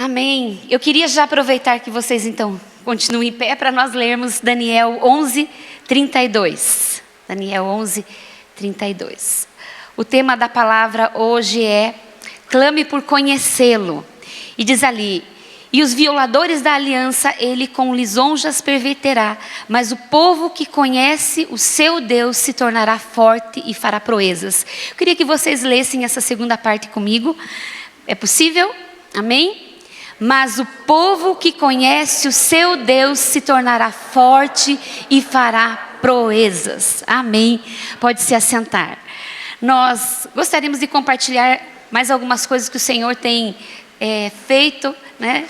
Amém. Eu queria já aproveitar que vocês então continuem em pé para nós lermos Daniel 11:32. Daniel 11:32. O tema da palavra hoje é clame por conhecê-lo. E diz ali: e os violadores da aliança ele com lisonjas perverterá, mas o povo que conhece o seu Deus se tornará forte e fará proezas. Eu queria que vocês lessem essa segunda parte comigo. É possível? Amém? Mas o povo que conhece o seu Deus se tornará forte e fará proezas. Amém? Pode se assentar. Nós gostaríamos de compartilhar mais algumas coisas que o Senhor tem feito, né?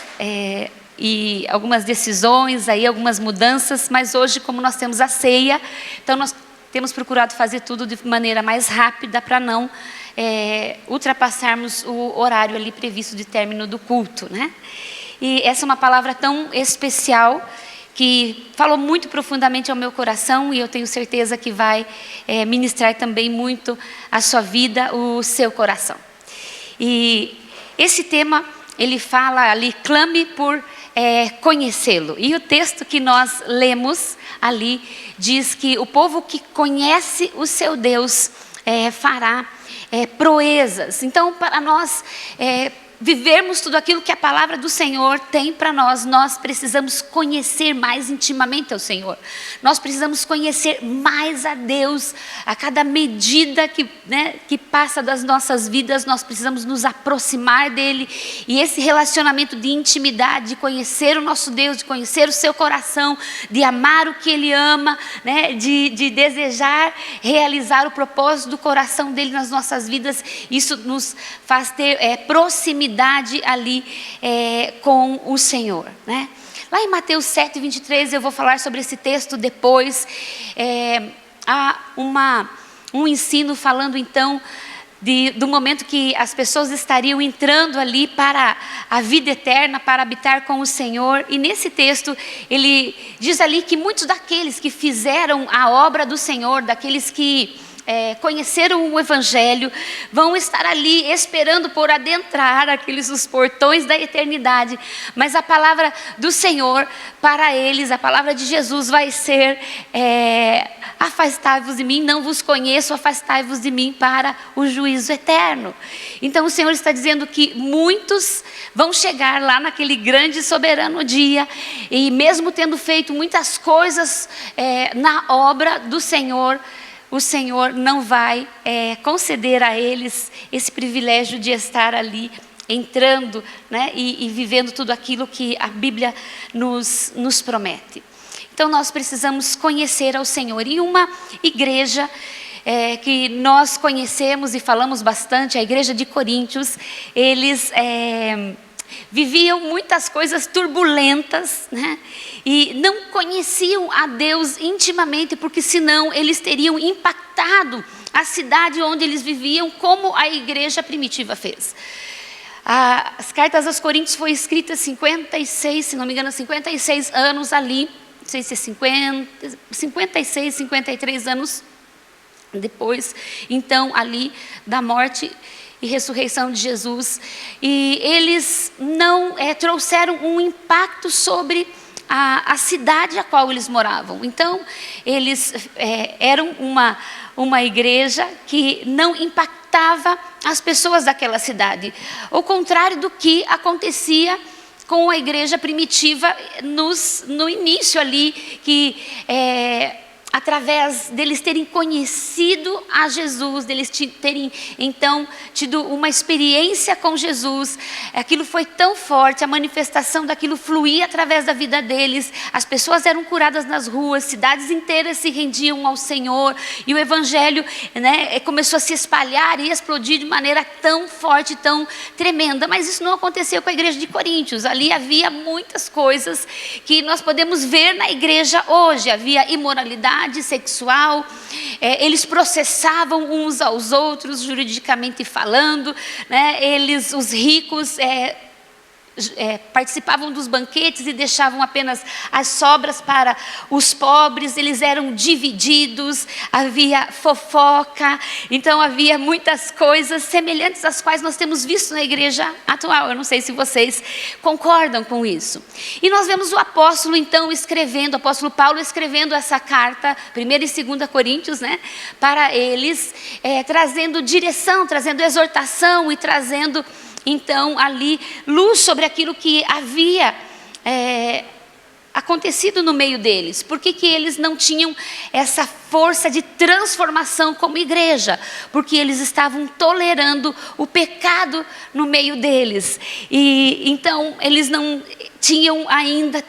E algumas decisões, aí, algumas mudanças, mas hoje, como nós temos a ceia, então nós temos procurado fazer tudo de maneira mais rápida para não ultrapassarmos o horário ali previsto de término do culto, né? E essa é uma palavra tão especial que falou muito profundamente ao meu coração e eu tenho certeza que vai ministrar também muito a sua vida, o seu coração. E esse tema, ele fala ali, clame por conhecê-lo. E o texto que nós lemos ali diz que o povo que conhece o seu Deus fará proezas. Então, para nós vivermos tudo aquilo que a palavra do Senhor tem para nós, nós precisamos conhecer mais intimamente ao Senhor. Nós precisamos conhecer mais a Deus. A cada medida que passa das nossas vidas, nós precisamos nos aproximar dEle. E esse relacionamento de intimidade, de conhecer o nosso Deus, de conhecer o seu coração, de amar o que Ele ama, né? de desejar realizar o propósito do coração dEle nas nossas vidas, isso nos faz ter proximidade ali com o Senhor, né? Lá em Mateus 7:23, eu vou falar sobre esse texto depois. Há um ensino falando então do momento que as pessoas estariam entrando ali para a vida eterna, para habitar com o Senhor. E nesse texto ele diz ali que muitos daqueles que fizeram a obra do Senhor, daqueles que conheceram o Evangelho, vão estar ali esperando por adentrar os portões da eternidade. Mas a palavra do Senhor para eles, a palavra de Jesus vai ser: afastai-vos de mim, não vos conheço, afastai-vos de mim para o juízo eterno. Então o Senhor está dizendo que muitos vão chegar lá naquele grande e soberano dia, e mesmo tendo feito muitas coisas na obra do Senhor, o Senhor não vai conceder a eles esse privilégio de estar ali entrando, né, e vivendo tudo aquilo que a Bíblia nos promete. Então nós precisamos conhecer ao Senhor. E uma igreja que nós conhecemos e falamos bastante, a igreja de Coríntios, eles viviam muitas coisas turbulentas, né? E não conheciam a Deus intimamente, porque senão eles teriam impactado a cidade onde eles viviam, como a igreja primitiva fez. As cartas aos Coríntios foi escrita 56, se não me engano, 56 anos ali, não sei se é 56, 53 anos depois, então ali da morte e ressurreição de Jesus. E eles não trouxeram um impacto sobre a cidade a qual eles moravam. Então eles eram uma igreja que não impactava as pessoas daquela cidade, ao contrário do que acontecia com a igreja primitiva no início ali, que através deles terem conhecido a Jesus, deles terem então tido uma experiência com Jesus, aquilo foi tão forte, a manifestação daquilo fluía através da vida deles, as pessoas eram curadas nas ruas, cidades inteiras se rendiam ao Senhor, e o Evangelho, né, começou a se espalhar e explodir de maneira tão forte, tão tremenda. Mas isso não aconteceu com a igreja de Coríntios. Ali havia muitas coisas que nós podemos ver na igreja hoje. Havia imoralidade sexual, eles processavam uns aos outros juridicamente falando, né? Os ricos participavam dos banquetes e deixavam apenas as sobras para os pobres. Eles eram divididos, havia fofoca, então havia muitas coisas semelhantes às quais nós temos visto na igreja atual. Eu não sei se vocês concordam com isso. E nós vemos o apóstolo então escrevendo, o apóstolo Paulo escrevendo essa carta, 1ª e 2ª Coríntios, né, para eles, trazendo direção, trazendo exortação e trazendo então ali luz sobre aquilo que havia acontecido no meio deles. Por que eles não tinham essa força de transformação como igreja? Porque eles estavam tolerando o pecado no meio deles. E então eles não tinham ainda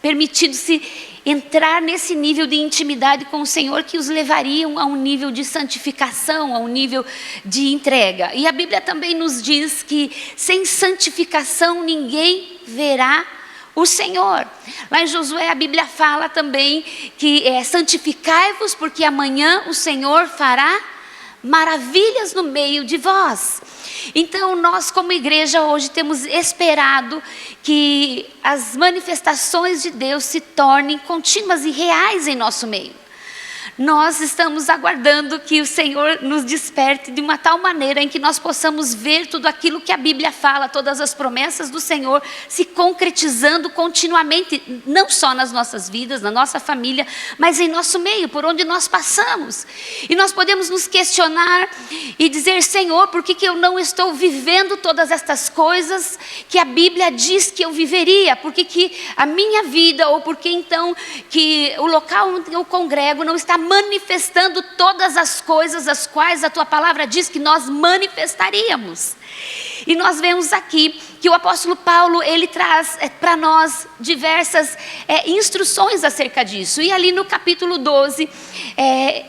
permitido-se entrar nesse nível de intimidade com o Senhor que os levariam a um nível de santificação, a um nível de entrega. E a Bíblia também nos diz que sem santificação ninguém verá o Senhor. Lá em Josué a Bíblia fala também que santificai-vos, porque amanhã o Senhor fará maravilhas no meio de vós. Então nós como igreja hoje temos esperado que as manifestações de Deus se tornem contínuas e reais em nosso meio. Nós estamos aguardando que o Senhor nos desperte de uma tal maneira em que nós possamos ver tudo aquilo que a Bíblia fala, todas as promessas do Senhor se concretizando continuamente, não só nas nossas vidas, na nossa família, mas em nosso meio, por onde nós passamos. E nós podemos nos questionar e dizer: Senhor, por que eu não estou vivendo todas estas coisas que a Bíblia diz que eu viveria? Por que a minha vida, ou por que então que o local onde eu congrego não está manifestando todas as coisas as quais a tua palavra diz que nós manifestaríamos? E nós vemos aqui que o apóstolo Paulo, ele traz para nós diversas instruções acerca disso. E ali no capítulo 12,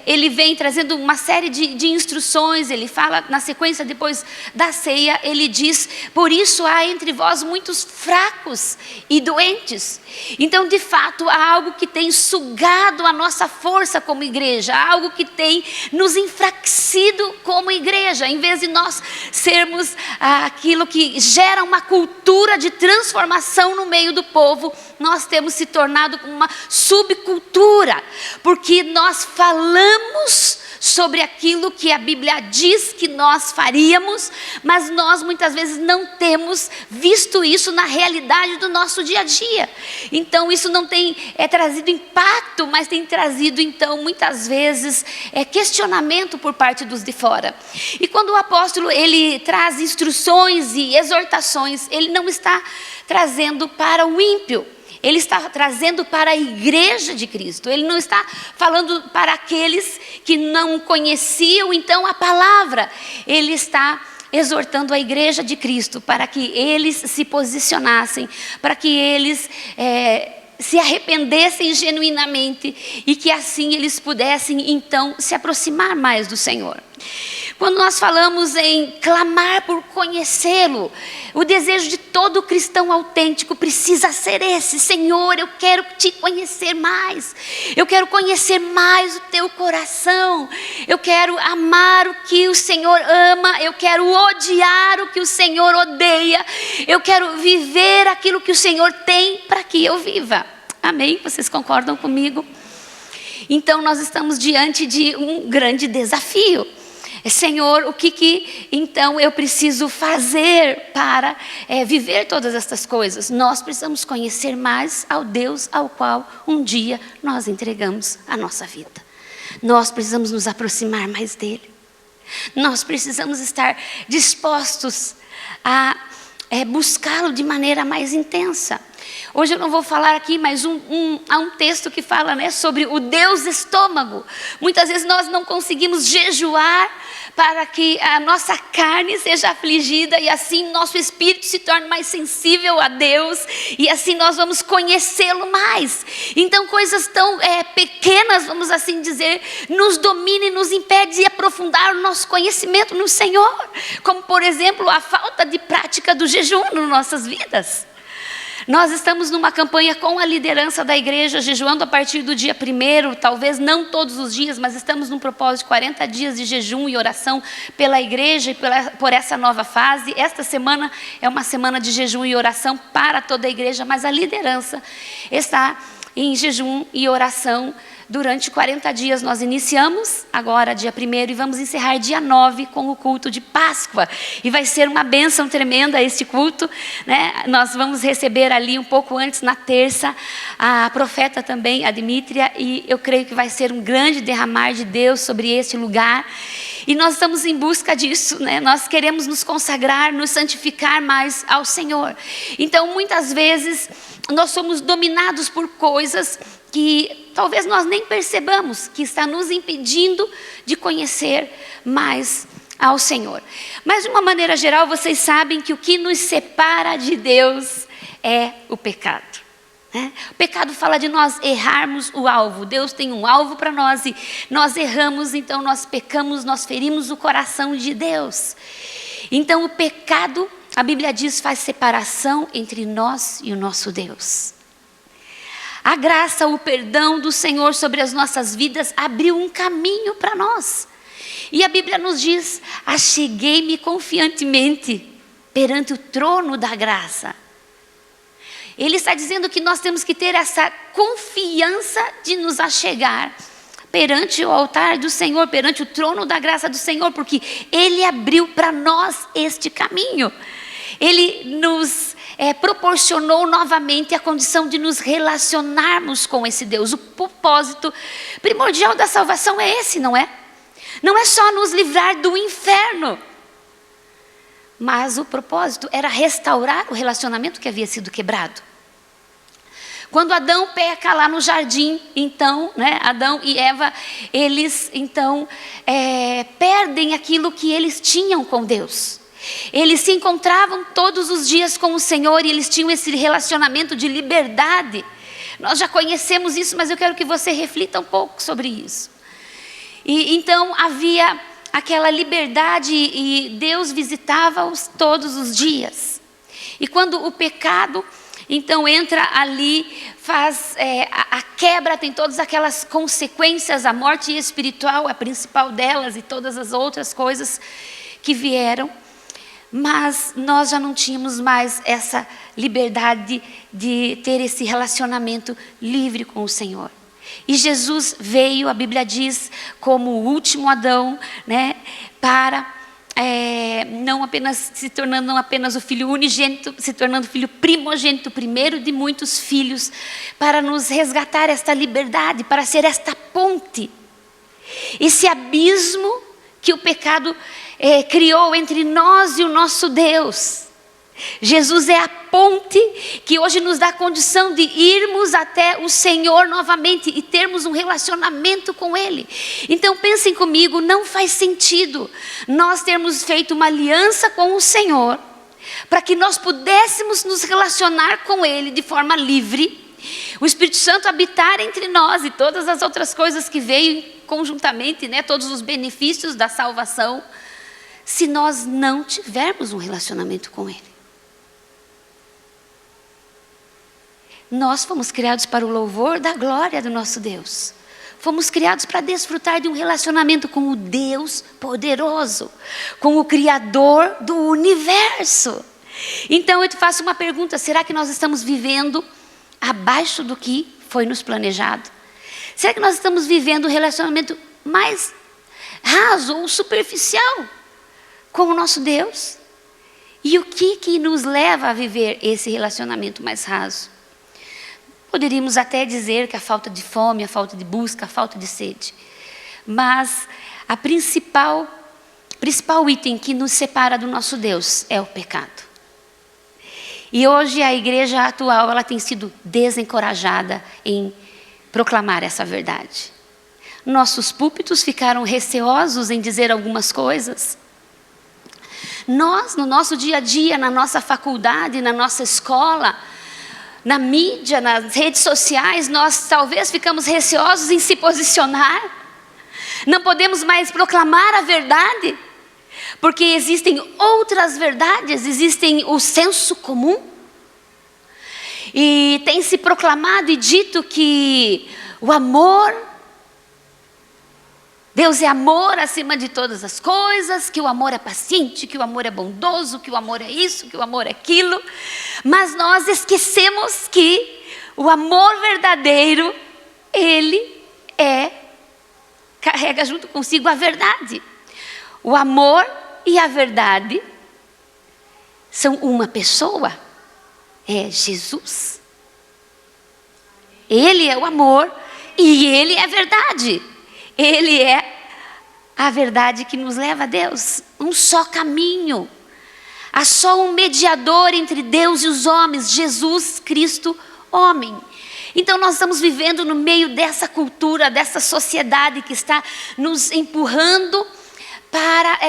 ele vem trazendo uma série de instruções. Ele fala na sequência depois da ceia, ele diz: por isso há entre vós muitos fracos e doentes. Então de fato há algo que tem sugado a nossa força como igreja, há algo que tem nos enfraquecido como igreja. Em vez de nós sermos aquilo que gera uma cultura de transformação no meio do povo, nós temos se tornado uma subcultura, porque nós falamos sobre aquilo que a Bíblia diz que nós faríamos, mas nós muitas vezes não temos visto isso na realidade do nosso dia a dia. Então isso não tem trazido impacto, mas tem trazido então muitas vezes questionamento por parte dos de fora. E quando o apóstolo ele traz instruções e exortações, ele não está trazendo para o ímpio, ele está trazendo para a igreja de Cristo. Ele não está falando para aqueles que não conheciam então a palavra. Ele está exortando a igreja de Cristo para que eles se posicionassem, para que eles se arrependessem genuinamente e que assim eles pudessem então se aproximar mais do Senhor. Quando nós falamos em clamar por conhecê-lo, o desejo de todo cristão autêntico precisa ser esse: Senhor, eu quero te conhecer mais, eu quero conhecer mais o teu coração, eu quero amar o que o Senhor ama, eu quero odiar o que o Senhor odeia, eu quero viver aquilo que o Senhor tem para que eu viva. Amém? Vocês concordam comigo? Então nós estamos diante de um grande desafio. Senhor, o que então eu preciso fazer para viver todas estas coisas? Nós precisamos conhecer mais ao Deus ao qual um dia nós entregamos a nossa vida. Nós precisamos nos aproximar mais dele. Nós precisamos estar dispostos a buscá-lo de maneira mais intensa. Hoje eu não vou falar aqui, mas há um texto que fala, né, sobre o Deus estômago. Muitas vezes nós não conseguimos jejuar para que a nossa carne seja afligida e assim nosso espírito se torne mais sensível a Deus e assim nós vamos conhecê-lo mais. Então coisas tão pequenas, vamos assim dizer, nos domina e nos impede de aprofundar o nosso conhecimento no Senhor, como por exemplo a falta de prática do jejum nas nossas vidas. Nós estamos numa campanha com a liderança da igreja, jejuando a partir do dia 1º, talvez não todos os dias, mas estamos num propósito de 40 dias de jejum e oração pela igreja e por essa nova fase. Esta semana é uma semana de jejum e oração para toda a igreja, mas a liderança está em jejum e oração durante 40 dias. Nós iniciamos agora dia 1º e vamos encerrar dia 9 com o culto de Páscoa. E vai ser uma bênção tremenda este culto, né? Nós vamos receber ali um pouco antes, na terça, a profeta também, a Dmítria, e eu creio que vai ser um grande derramar de Deus sobre este lugar. E nós estamos em busca disso, né? Nós queremos nos consagrar, nos santificar mais ao Senhor. Então, muitas vezes, nós somos dominados por coisas que talvez nós nem percebamos, que está nos impedindo de conhecer mais ao Senhor. Mas de uma maneira geral, vocês sabem que o que nos separa de Deus é o pecado, né? O pecado fala de nós errarmos o alvo. Deus tem um alvo para nós e nós erramos, então nós pecamos, nós ferimos o coração de Deus. Então o pecado, a Bíblia diz, faz separação entre nós e o nosso Deus. A graça, o perdão do Senhor sobre as nossas vidas abriu um caminho para nós. E a Bíblia nos diz: acheguei-me confiantemente perante o trono da graça. Ele está dizendo que nós temos que ter essa confiança de nos achegar perante o altar do Senhor, perante o trono da graça do Senhor, porque Ele abriu para nós este caminho. Ele nos proporcionou novamente a condição de nos relacionarmos com esse Deus. O propósito primordial da salvação é esse, não é? Não é só nos livrar do inferno, mas o propósito era restaurar o relacionamento que havia sido quebrado. Quando Adão peca lá no jardim, então, né, Adão e Eva, eles então perdem aquilo que eles tinham com Deus. Eles se encontravam todos os dias com o Senhor e eles tinham esse relacionamento de liberdade. Nós já conhecemos isso, mas eu quero que você reflita um pouco sobre isso. E então havia aquela liberdade e Deus visitava-os todos os dias. E quando o pecado então entra ali, faz a quebra, tem todas aquelas consequências, a morte espiritual, a principal delas e todas as outras coisas que vieram. Mas nós já não tínhamos mais essa liberdade de ter esse relacionamento livre com o Senhor. E Jesus veio, a Bíblia diz, como o último Adão, né, para não apenas o filho unigênito, se tornando filho primogênito, primeiro de muitos filhos, para nos resgatar esta liberdade, para ser esta ponte. Esse abismo que o pecado criou entre nós e o nosso Deus. Jesus é a ponte que hoje nos dá a condição de irmos até o Senhor novamente e termos um relacionamento com Ele. Então pensem comigo, não faz sentido nós termos feito uma aliança com o Senhor para que nós pudéssemos nos relacionar com Ele de forma livre, o Espírito Santo habitar entre nós e todas as outras coisas que veio conjuntamente, né, todos os benefícios da salvação, se nós não tivermos um relacionamento com Ele. Nós fomos criados para o louvor da glória do nosso Deus. Fomos criados para desfrutar de um relacionamento com o Deus poderoso, com o Criador do universo. Então eu te faço uma pergunta: será que nós estamos vivendo abaixo do que foi nos planejado? Será que nós estamos vivendo um relacionamento mais raso ou superficial com o nosso Deus? E o que nos leva a viver esse relacionamento mais raso? Poderíamos até dizer que a falta de fome, a falta de busca, a falta de sede. Mas a principal item que nos separa do nosso Deus é o pecado. E hoje a igreja atual, ela tem sido desencorajada em proclamar essa verdade. Nossos púlpitos ficaram receosos em dizer algumas coisas. Nós, no nosso dia a dia, na nossa faculdade, na nossa escola, na mídia, nas redes sociais, nós talvez ficamos receosos em se posicionar. Não podemos mais proclamar a verdade, porque existem outras verdades, existem o senso comum. E tem se proclamado e dito que o amor, Deus é amor acima de todas as coisas, que o amor é paciente, que o amor é bondoso, que o amor é isso, que o amor é aquilo. Mas nós esquecemos que o amor verdadeiro, ele carrega junto consigo a verdade. O amor e a verdade são uma pessoa, é Jesus. Ele é o amor e ele é a verdade. Ele é a verdade que nos leva a Deus. Um só caminho. Há só um mediador entre Deus e os homens, Jesus Cristo, homem. Então nós estamos vivendo no meio dessa cultura, dessa sociedade que está nos empurrando para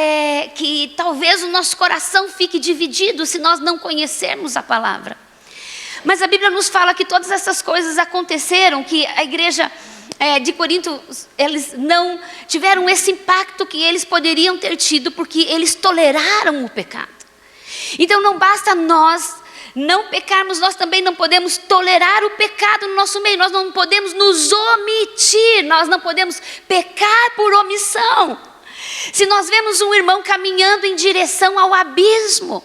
que talvez o nosso coração fique dividido se nós não conhecermos a palavra. Mas a Bíblia nos fala que todas essas coisas aconteceram, que a igreja de Corinto, eles não tiveram esse impacto que eles poderiam ter tido, porque eles toleraram o pecado. Então não basta nós não pecarmos, nós também não podemos tolerar o pecado no nosso meio, nós não podemos nos omitir, nós não podemos pecar por omissão. Se nós vemos um irmão caminhando em direção ao abismo,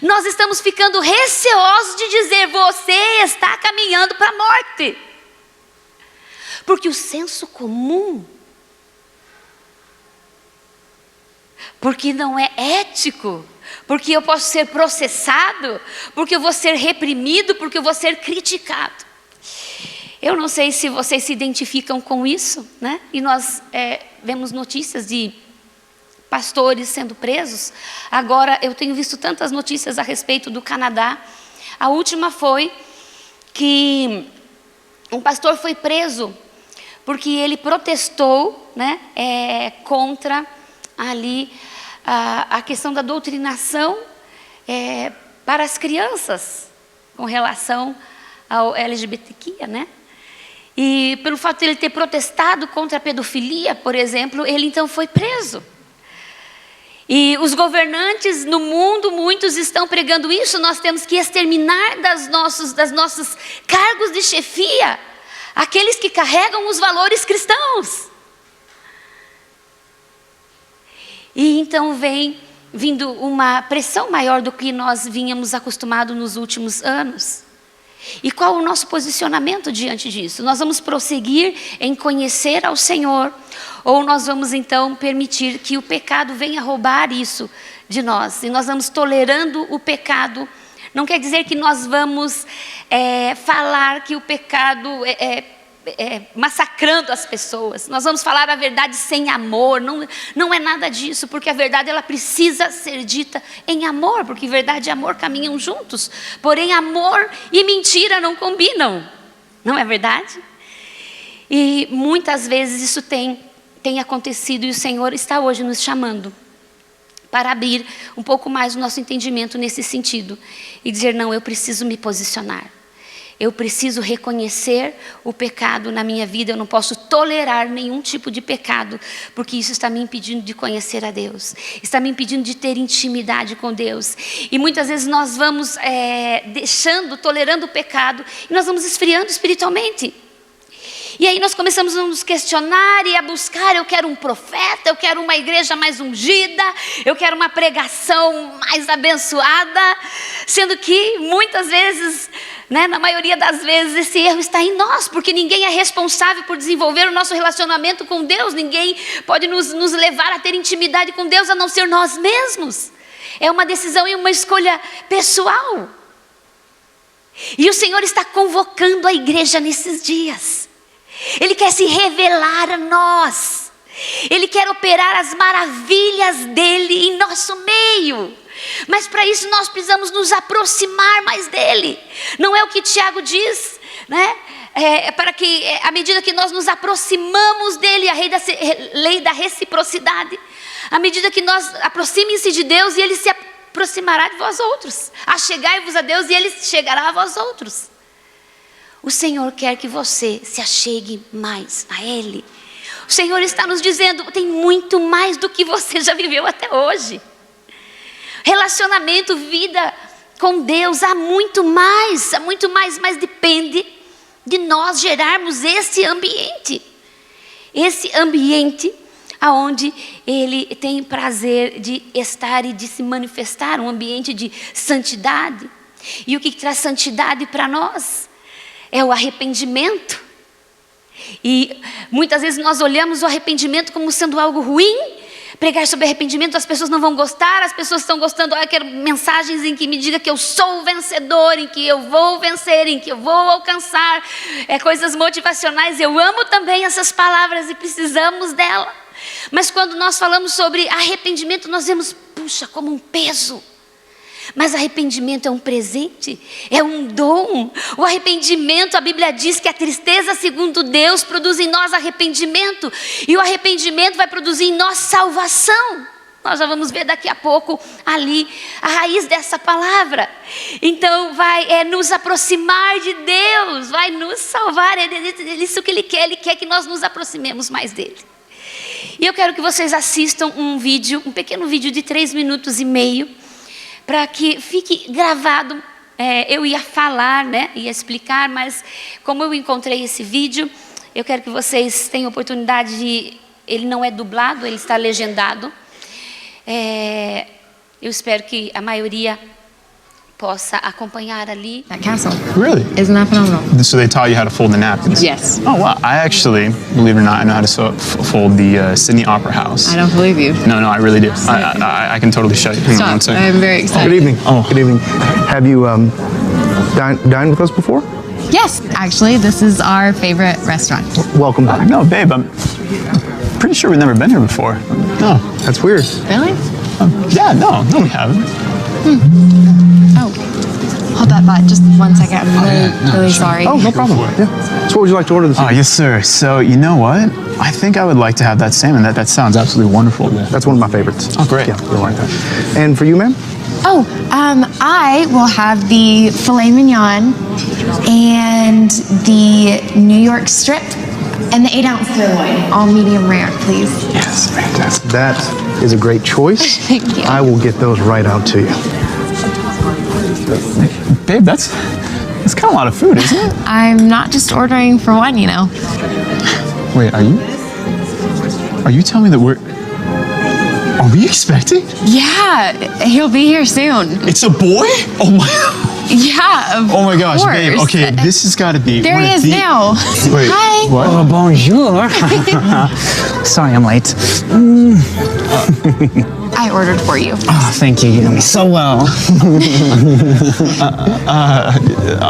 nós estamos ficando receosos de dizer: você está caminhando para a morte. Porque o senso comum, porque não é ético, porque eu posso ser processado, porque eu vou ser reprimido, porque eu vou ser criticado. Eu não sei se vocês se identificam com isso, né? E nós vemos notícias de pastores sendo presos. Agora eu tenho visto tantas notícias a respeito do Canadá. A última foi que um pastor foi preso porque ele protestou, né, contra ali a questão da doutrinação para as crianças com relação ao LGBTQIA, né? E pelo fato de ele ter protestado contra a pedofilia, por exemplo, ele então foi preso. E os governantes no mundo, muitos estão pregando isso: nós temos que exterminar das nossos cargos de chefia aqueles que carregam os valores cristãos. E então vem vindo uma pressão maior do que nós vínhamos acostumados nos últimos anos. E qual o nosso posicionamento diante disso? Nós vamos prosseguir em conhecer ao Senhor, ou nós vamos então permitir que o pecado venha roubar isso de nós? E nós vamos tolerando o pecado. Não quer dizer que nós vamos falar que o pecado massacrando as pessoas. Nós vamos falar a verdade sem amor. Não é nada disso, porque a verdade ela precisa ser dita em amor, porque verdade e amor caminham juntos. Porém, amor e mentira não combinam. Não é verdade? E muitas vezes isso tem acontecido, e o Senhor está hoje nos chamando para abrir um pouco mais o nosso entendimento nesse sentido e dizer: não, eu preciso me posicionar. Eu preciso reconhecer o pecado na minha vida. Eu não posso tolerar nenhum tipo de pecado, porque isso está me impedindo de conhecer a Deus, está me impedindo de ter intimidade com Deus. E muitas vezes nós vamos tolerando o pecado, e nós vamos esfriando espiritualmente. E aí nós começamos a nos questionar e a buscar: eu quero um profeta, eu quero uma igreja mais ungida, eu quero uma pregação mais abençoada, sendo que muitas vezes, né, na maioria das vezes, esse erro está em nós, porque ninguém é responsável por desenvolver o nosso relacionamento com Deus, ninguém pode nos levar a ter intimidade com Deus a não ser nós mesmos. É uma decisão e uma escolha pessoal. E o Senhor está convocando a igreja nesses dias. Ele quer se revelar a nós. Ele quer operar as maravilhas dele em nosso meio. Mas para isso nós precisamos nos aproximar mais dele. Não é o que Tiago diz, né? Para que à medida que nós nos aproximamos dele, a lei da reciprocidade, à medida que nós aproximem-se de Deus, e ele se aproximará de vós outros. Achegai-vos a Deus e ele chegará a vós outros. O Senhor quer que você se achegue mais a Ele. O Senhor está nos dizendo: tem muito mais do que você já viveu até hoje. Relacionamento, vida com Deus há muito mais, mas depende de nós gerarmos esse ambiente aonde Ele tem prazer de estar e de se manifestar, um ambiente de santidade. E o que traz santidade para nós é o arrependimento. E muitas vezes nós olhamos o arrependimento como sendo algo ruim. Pregar sobre arrependimento, as pessoas não vão gostar, as pessoas estão gostando, eu quero mensagens em que me diga que eu sou o vencedor, em que eu vou vencer, em que eu vou alcançar, coisas motivacionais. Eu amo também essas palavras e precisamos dela. Mas quando nós falamos sobre arrependimento, nós vemos, puxa, como um peso. Mas arrependimento é um presente, é um dom. O arrependimento, a Bíblia diz que a tristeza segundo Deus produz em nós arrependimento. E o arrependimento vai produzir em nós salvação. Nós já vamos ver daqui a pouco ali a raiz dessa palavra. Então vai nos aproximar de Deus, vai nos salvar. É isso que Ele quer que nós nos aproximemos mais dEle. E eu quero que vocês assistam um pequeno vídeo de 3 minutos e meio, para que fique gravado. Eu ia falar, né, ia explicar, mas como eu encontrei esse vídeo, eu quero que vocês tenham oportunidade de... Ele não é dublado, ele está legendado. Eu espero que a maioria possa acompanhar ali. That castle. Really? Isn't that phenomenal? So they taught you how to fold the napkins? Yes. Oh, wow. I actually, believe it or not, I know how to fold the Sydney Opera House. I don't believe you. No, I really do. I can totally show you. Hang on one Stop. second. I'm very excited. Good evening. Oh. Good evening. Have you dined with us before? Yes, actually, this is our favorite restaurant. Welcome back. No, babe, I'm pretty sure we've never been here before. No. That's weird. Really? Yeah, no, we haven't. Oh, hold that thought just 1 second. I'm really sorry. Oh, no problem. Yeah. So what would you like to order this Oh, evening? yes, sir. So, you know what? I think I would like to have that salmon. That sounds absolutely wonderful. That's one of my favorites. Oh, great. Yeah, you'll like that. And for you, ma'am? Oh, I will have the filet mignon and the New York strip and the 8-ounce sirloin, all medium rare, please. Yes, fantastic. That is a great choice. Thank you. I will get those right out to you. Babe, that's kind of a lot of food, isn't it? I'm not just ordering for one, you know. Wait, are you telling me that are we expecting? Yeah, he'll be here soon. It's a boy? Oh my, Yeah, of oh my gosh, course. babe. Okay, this has got to be. There one he of is the- now. Wait, Hi. what? Oh, bonjour. Sorry I'm late. I ordered for you. Oh, thank you. You know me so well.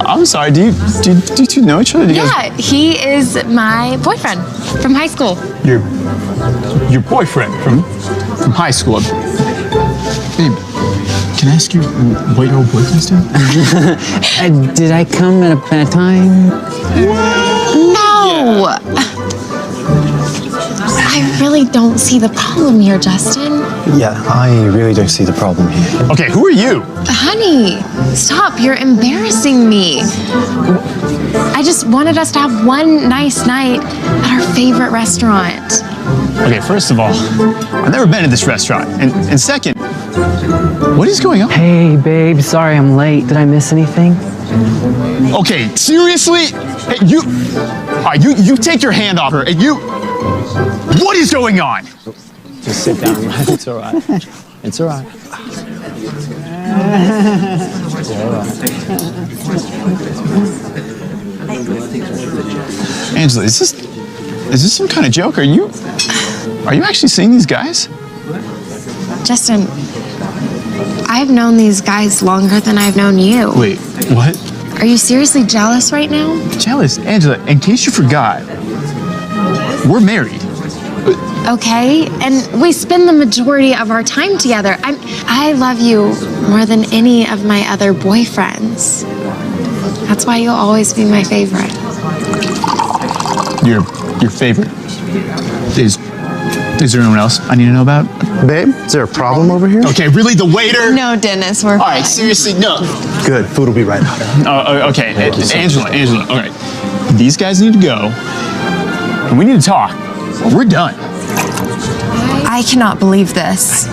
I'm sorry. Do you two know each other? Do you guys- Yeah, he is my boyfriend from high school. Your boyfriend from high school. Babe, can I ask you what your old boyfriend's doing? Did I come at a bad time? No! I really don't see the problem here, Justin. Yeah, I really don't see the problem here. Okay, who are you? Honey, stop. You're embarrassing me. I just wanted us to have one nice night at our favorite restaurant. Okay, first of all, I've never been to this restaurant, and second, what is going on? Hey, babe. Sorry I'm late. Did I miss anything? Okay, seriously? Hey, you. All right, you take your hand off her, and you. What is going on? Just sit down, man. It's all right. It's all right. Angela, is this some kind of joke? Are you actually seeing these guys? Justin, I've known these guys longer than I've known you. Wait, what? Are you seriously jealous right now? Jealous, Angela. In case you forgot, we're married. Okay, and we spend the majority of our time together. I love you more than any of my other boyfriends. That's why you'll always be my favorite. Your favorite? Is there anyone else I need to know about? Babe, is there a problem over here? Okay, really, the waiter? No, Dennis, we're All right, seriously, no. Good. Food will be right out. Okay, you so Angela. All right, these guys need to go, and we need to talk. We're done. I cannot believe this.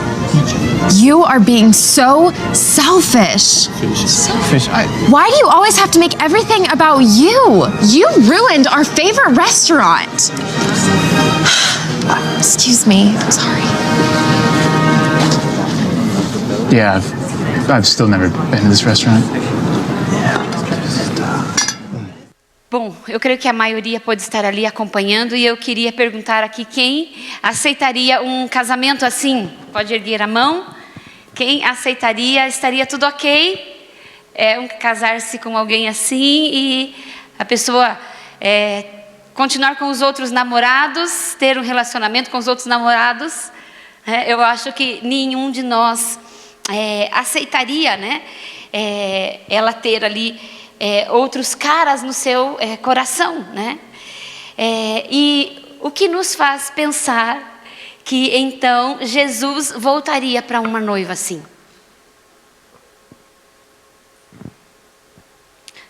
You are being so selfish. Selfish? Why do you always have to make everything about you? You ruined our favorite restaurant. Excuse me, I'm sorry. Yeah, I've still never been to this restaurant. Bom, eu creio que a maioria pode estar ali acompanhando e eu queria perguntar aqui quem aceitaria um casamento assim. Pode erguer a mão. Quem aceitaria? Estaria tudo ok? Casar-se com alguém assim e a pessoa continuar com os outros namorados, ter um relacionamento com os outros namorados. Eu acho que nenhum de nós aceitaria, né? Ela ter ali outros caras no seu coração, né? E o que nos faz pensar que então Jesus voltaria para uma noiva assim?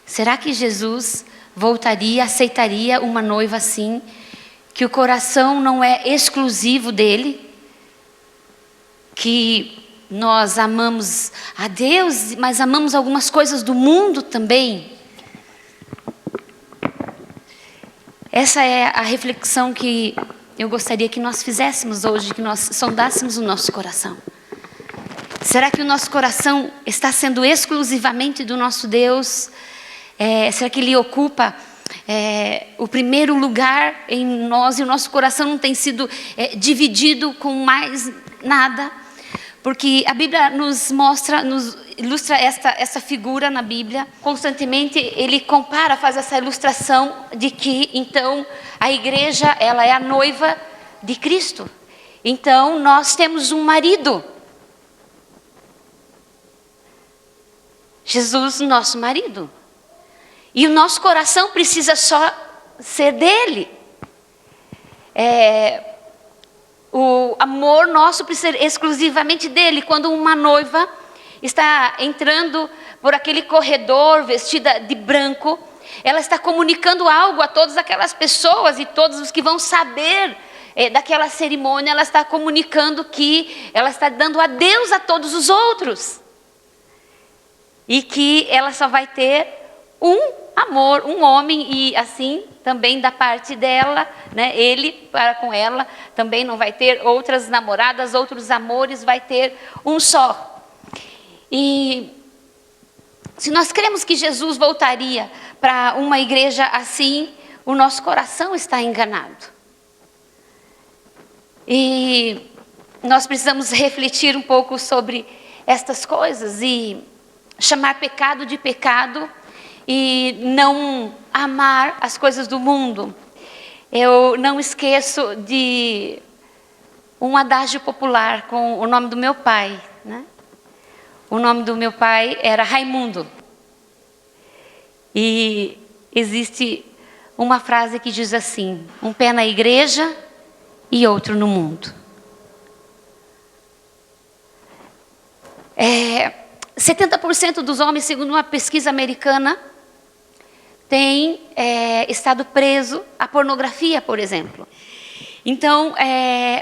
Será que Jesus voltaria, aceitaria uma noiva assim, que o coração não é exclusivo dele, que nós amamos a Deus, mas amamos algumas coisas do mundo também? Essa é a reflexão que eu gostaria que nós fizéssemos hoje, que nós sondássemos o nosso coração. Será que o nosso coração está sendo exclusivamente do nosso Deus? Será que Ele ocupa o primeiro lugar em nós e o nosso coração não tem sido dividido com mais nada? Porque a Bíblia nos ilustra essa figura na Bíblia. Constantemente ele faz essa ilustração de que então a igreja, ela é a noiva de Cristo. Então nós temos um marido. Jesus, nosso marido. E o nosso coração precisa só ser dele. O amor nosso precisa ser exclusivamente dele. Quando uma noiva está entrando por aquele corredor vestida de branco, ela está comunicando algo a todas aquelas pessoas e todos os que vão saber daquela cerimônia. Ela está comunicando que ela está dando adeus a todos os outros. E que ela só vai ter um amor, um homem, e assim também da parte dela, né? Ele para com ela também não vai ter outras namoradas, outros amores, vai ter um só. E se nós cremos que Jesus voltaria para uma igreja assim, o nosso coração está enganado. E nós precisamos refletir um pouco sobre estas coisas e chamar pecado de pecado e não amar as coisas do mundo. Eu não esqueço de um adágio popular com o nome do meu pai, né? O nome do meu pai era Raimundo. E existe uma frase que diz assim: um pé na igreja e outro no mundo. 70% dos homens, segundo uma pesquisa americana, tem estado preso à pornografia, por exemplo. Então,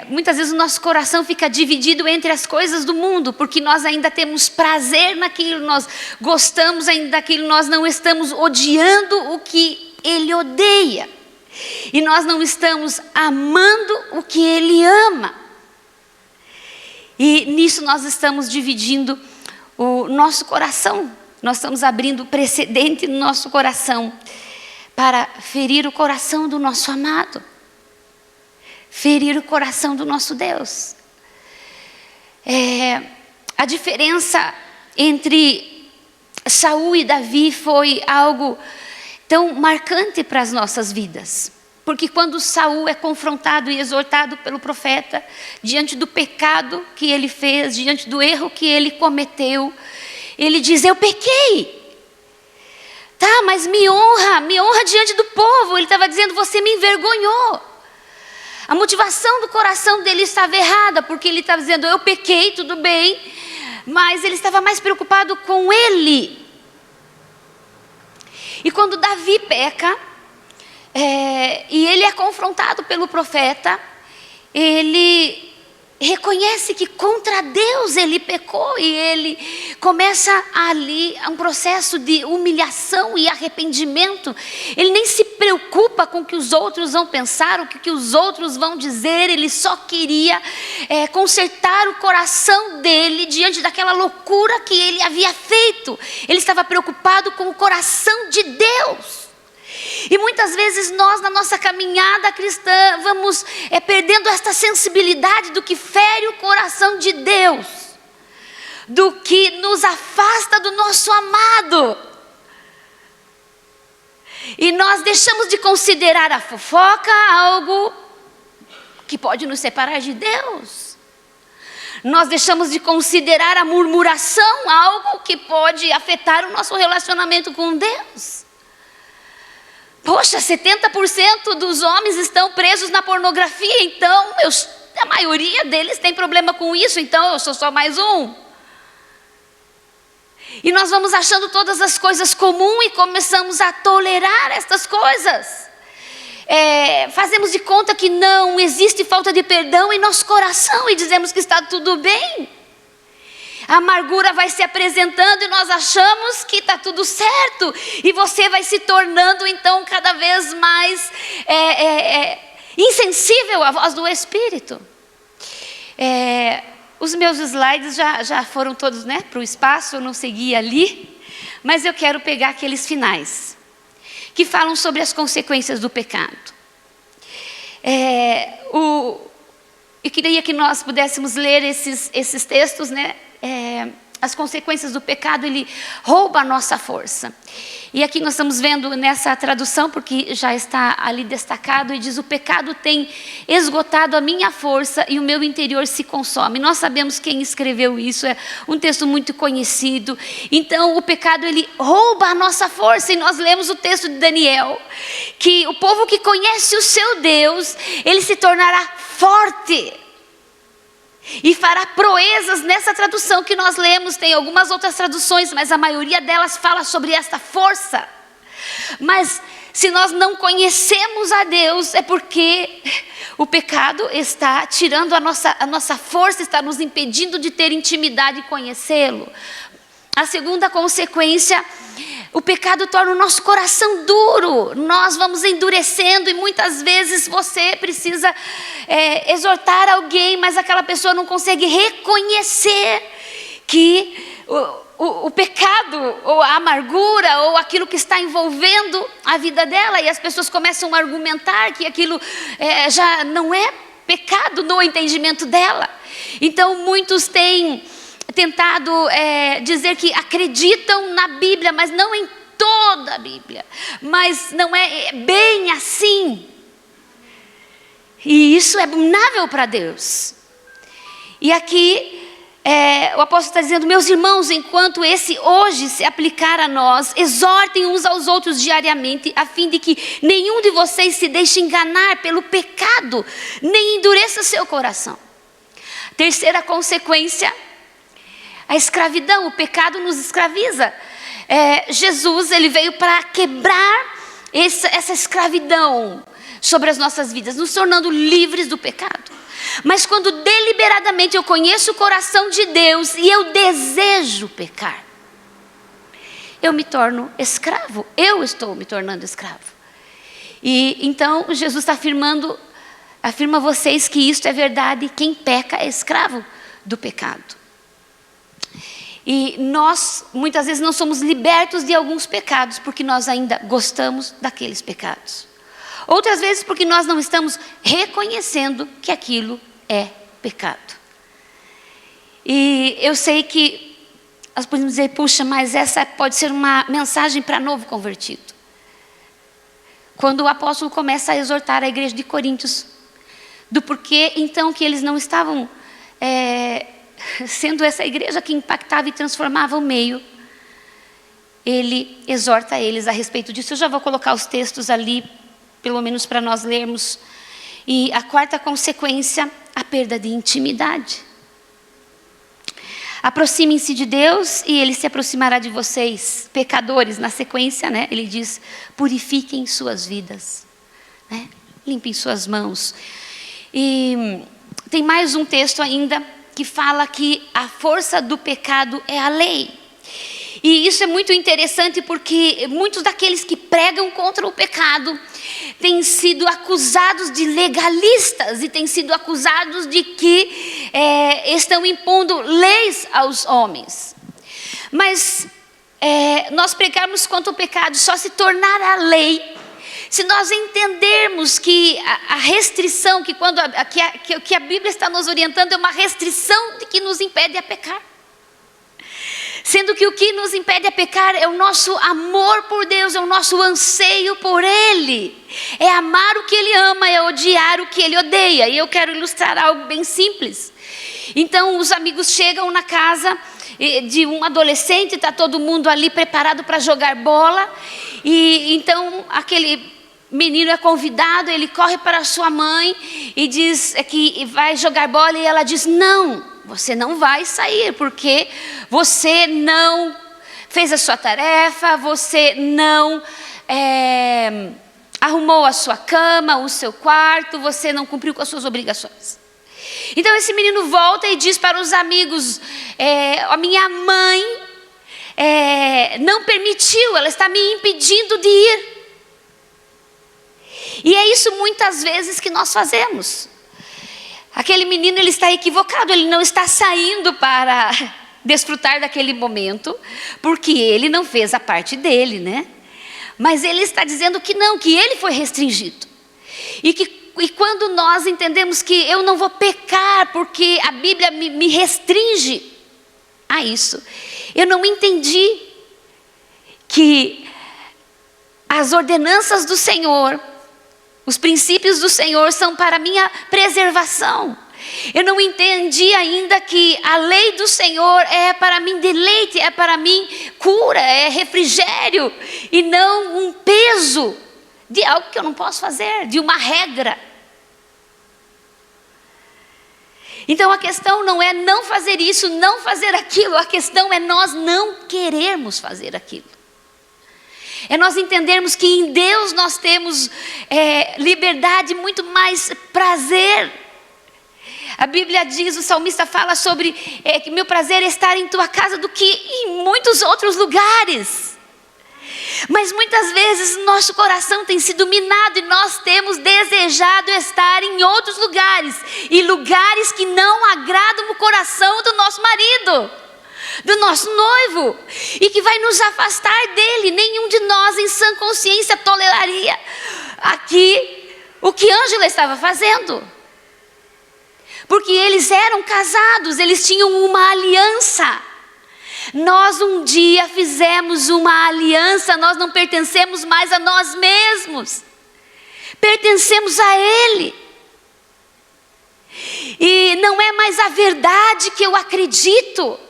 muitas vezes o nosso coração fica dividido entre as coisas do mundo, porque nós ainda temos prazer naquilo, nós gostamos ainda daquilo, nós não estamos odiando o que Ele odeia. E nós não estamos amando o que Ele ama. E nisso nós estamos dividindo o nosso coração. Nós estamos abrindo precedente no nosso coração para ferir o coração do nosso amado, ferir o coração do nosso Deus. A diferença entre Saul e Davi foi algo tão marcante para as nossas vidas. Porque quando Saul é confrontado e exortado pelo profeta, diante do pecado que ele fez, diante do erro que ele cometeu, ele diz: eu pequei. Tá, mas me honra diante do povo. Ele estava dizendo: você me envergonhou. A motivação do coração dele estava errada, porque ele estava dizendo: eu pequei, tudo bem, mas ele estava mais preocupado com ele. E quando Davi peca, e ele é confrontado pelo profeta, ele reconhece que contra Deus ele pecou e ele começa ali um processo de humilhação e arrependimento. Ele nem se preocupa com o que os outros vão pensar, o que os outros vão dizer. Ele só queria consertar o coração dele diante daquela loucura que ele havia feito. Ele estava preocupado com o coração de Deus. E muitas vezes nós, na nossa caminhada cristã, vamos perdendo esta sensibilidade do que fere o coração de Deus, do que nos afasta do nosso amado. E nós deixamos de considerar a fofoca algo que pode nos separar de Deus. Nós deixamos de considerar a murmuração algo que pode afetar o nosso relacionamento com Deus. Poxa, 70% dos homens estão presos na pornografia, então a maioria deles tem problema com isso, então eu sou só mais um. E nós vamos achando todas as coisas comuns e começamos a tolerar estas coisas. Fazemos de conta que não existe falta de perdão em nosso coração e dizemos que está tudo bem. A amargura vai se apresentando e nós achamos que está tudo certo. E você vai se tornando então cada vez mais insensível à voz do Espírito. Os meus slides já foram todos para o espaço, eu não segui ali. Mas eu quero pegar aqueles finais, que falam sobre as consequências do pecado. Eu queria que nós pudéssemos ler esses textos, as consequências do pecado, ele rouba a nossa força. E aqui nós estamos vendo nessa tradução, porque já está ali destacado, e diz: o pecado tem esgotado a minha força e o meu interior se consome. Nós sabemos quem escreveu isso, é um texto muito conhecido. Então o pecado, ele rouba a nossa força, e nós lemos o texto de Daniel, que o povo que conhece o seu Deus, ele se tornará forte e fará proezas. Nessa tradução que nós lemos, tem algumas outras traduções, mas a maioria delas fala sobre esta força. Mas se nós não conhecemos a Deus, é porque o pecado está tirando a nossa força, está nos impedindo de ter intimidade e conhecê-lo. A segunda consequência, o pecado torna o nosso coração duro. Nós vamos endurecendo e muitas vezes você precisa exortar alguém, mas aquela pessoa não consegue reconhecer que o pecado, ou a amargura, ou aquilo que está envolvendo a vida dela, e as pessoas começam a argumentar que aquilo já não é pecado no entendimento dela. Então muitos têm tentado dizer que acreditam na Bíblia, mas não em toda a Bíblia, mas não é bem assim. E isso é abominável para Deus. E aqui o apóstolo está dizendo: meus irmãos, enquanto esse hoje se aplicar a nós, exortem uns aos outros diariamente, a fim de que nenhum de vocês se deixe enganar pelo pecado, nem endureça seu coração. Terceira consequência, a escravidão. O pecado nos escraviza. Jesus, ele veio para quebrar essa escravidão sobre as nossas vidas, nos tornando livres do pecado. Mas quando deliberadamente eu conheço o coração de Deus e eu desejo pecar, eu me torno escravo. Eu estou me tornando escravo. E então Jesus está afirma a vocês que isto é verdade: quem peca é escravo do pecado. E nós, muitas vezes, não somos libertos de alguns pecados, porque nós ainda gostamos daqueles pecados. Outras vezes porque nós não estamos reconhecendo que aquilo é pecado. E eu sei que nós podemos dizer: puxa, mas essa pode ser uma mensagem para novo convertido. Quando o apóstolo começa a exortar a igreja de Coríntios, do porquê então que eles não estavam sendo essa igreja que impactava e transformava o meio, ele exorta eles a respeito disso. Eu já vou colocar os textos ali, pelo menos para nós lermos. E a quarta consequência, a perda de intimidade. Aproximem-se de Deus e Ele se aproximará de vocês, pecadores. Na sequência, ele diz: purifiquem suas vidas, limpem suas mãos. E tem mais um texto ainda que fala que a força do pecado é a lei. E isso é muito interessante porque muitos daqueles que pregam contra o pecado têm sido acusados de legalistas e têm sido acusados de que estão impondo leis aos homens. Mas nós pregarmos contra o pecado só se tornará lei se nós entendermos que a restrição, que a Bíblia está nos orientando é uma restrição de que nos impede a pecar. Sendo que o que nos impede a pecar é o nosso amor por Deus, é o nosso anseio por Ele. É amar o que Ele ama, é odiar o que Ele odeia. E eu quero ilustrar algo bem simples. Então os amigos chegam na casa de um adolescente, está todo mundo ali preparado para jogar bola. E então aquele menino é convidado, ele corre para a sua mãe e diz que vai jogar bola. E ela diz: não, você não vai sair, porque você não fez a sua tarefa, você não arrumou a sua cama, o seu quarto, você não cumpriu com as suas obrigações. Então esse menino volta e diz para os amigos: a minha mãe não permitiu, ela está me impedindo de ir. E é isso muitas vezes que nós fazemos. Aquele menino, ele está equivocado, ele não está saindo para desfrutar daquele momento, porque ele não fez a parte dele, né? Mas ele está dizendo que não, que ele foi restringido. E quando nós entendemos que eu não vou pecar porque a Bíblia me restringe a isso, eu não entendi que as ordenanças do Senhor, os princípios do Senhor são para minha preservação. Eu não entendi ainda que a lei do Senhor é para mim deleite, é para mim cura, é refrigério, e não um peso de algo que eu não posso fazer, de uma regra. Então a questão não é não fazer isso, não fazer aquilo, a questão é nós não querermos fazer aquilo. É nós entendermos que em Deus nós temos liberdade, muito mais prazer. A Bíblia diz, o salmista fala sobre que meu prazer é estar em tua casa do que em muitos outros lugares. Mas muitas vezes nosso coração tem sido minado e nós temos desejado estar em outros lugares. E lugares que não agradam o coração do nosso marido, do nosso noivo, e que vai nos afastar dele. Nenhum de nós em sã consciência toleraria aqui o que Ângela estava fazendo, porque eles eram casados, eles tinham uma aliança. Nós um dia fizemos uma aliança, nós não pertencemos mais a nós mesmos, pertencemos a Ele. E não é mais a verdade que eu acredito,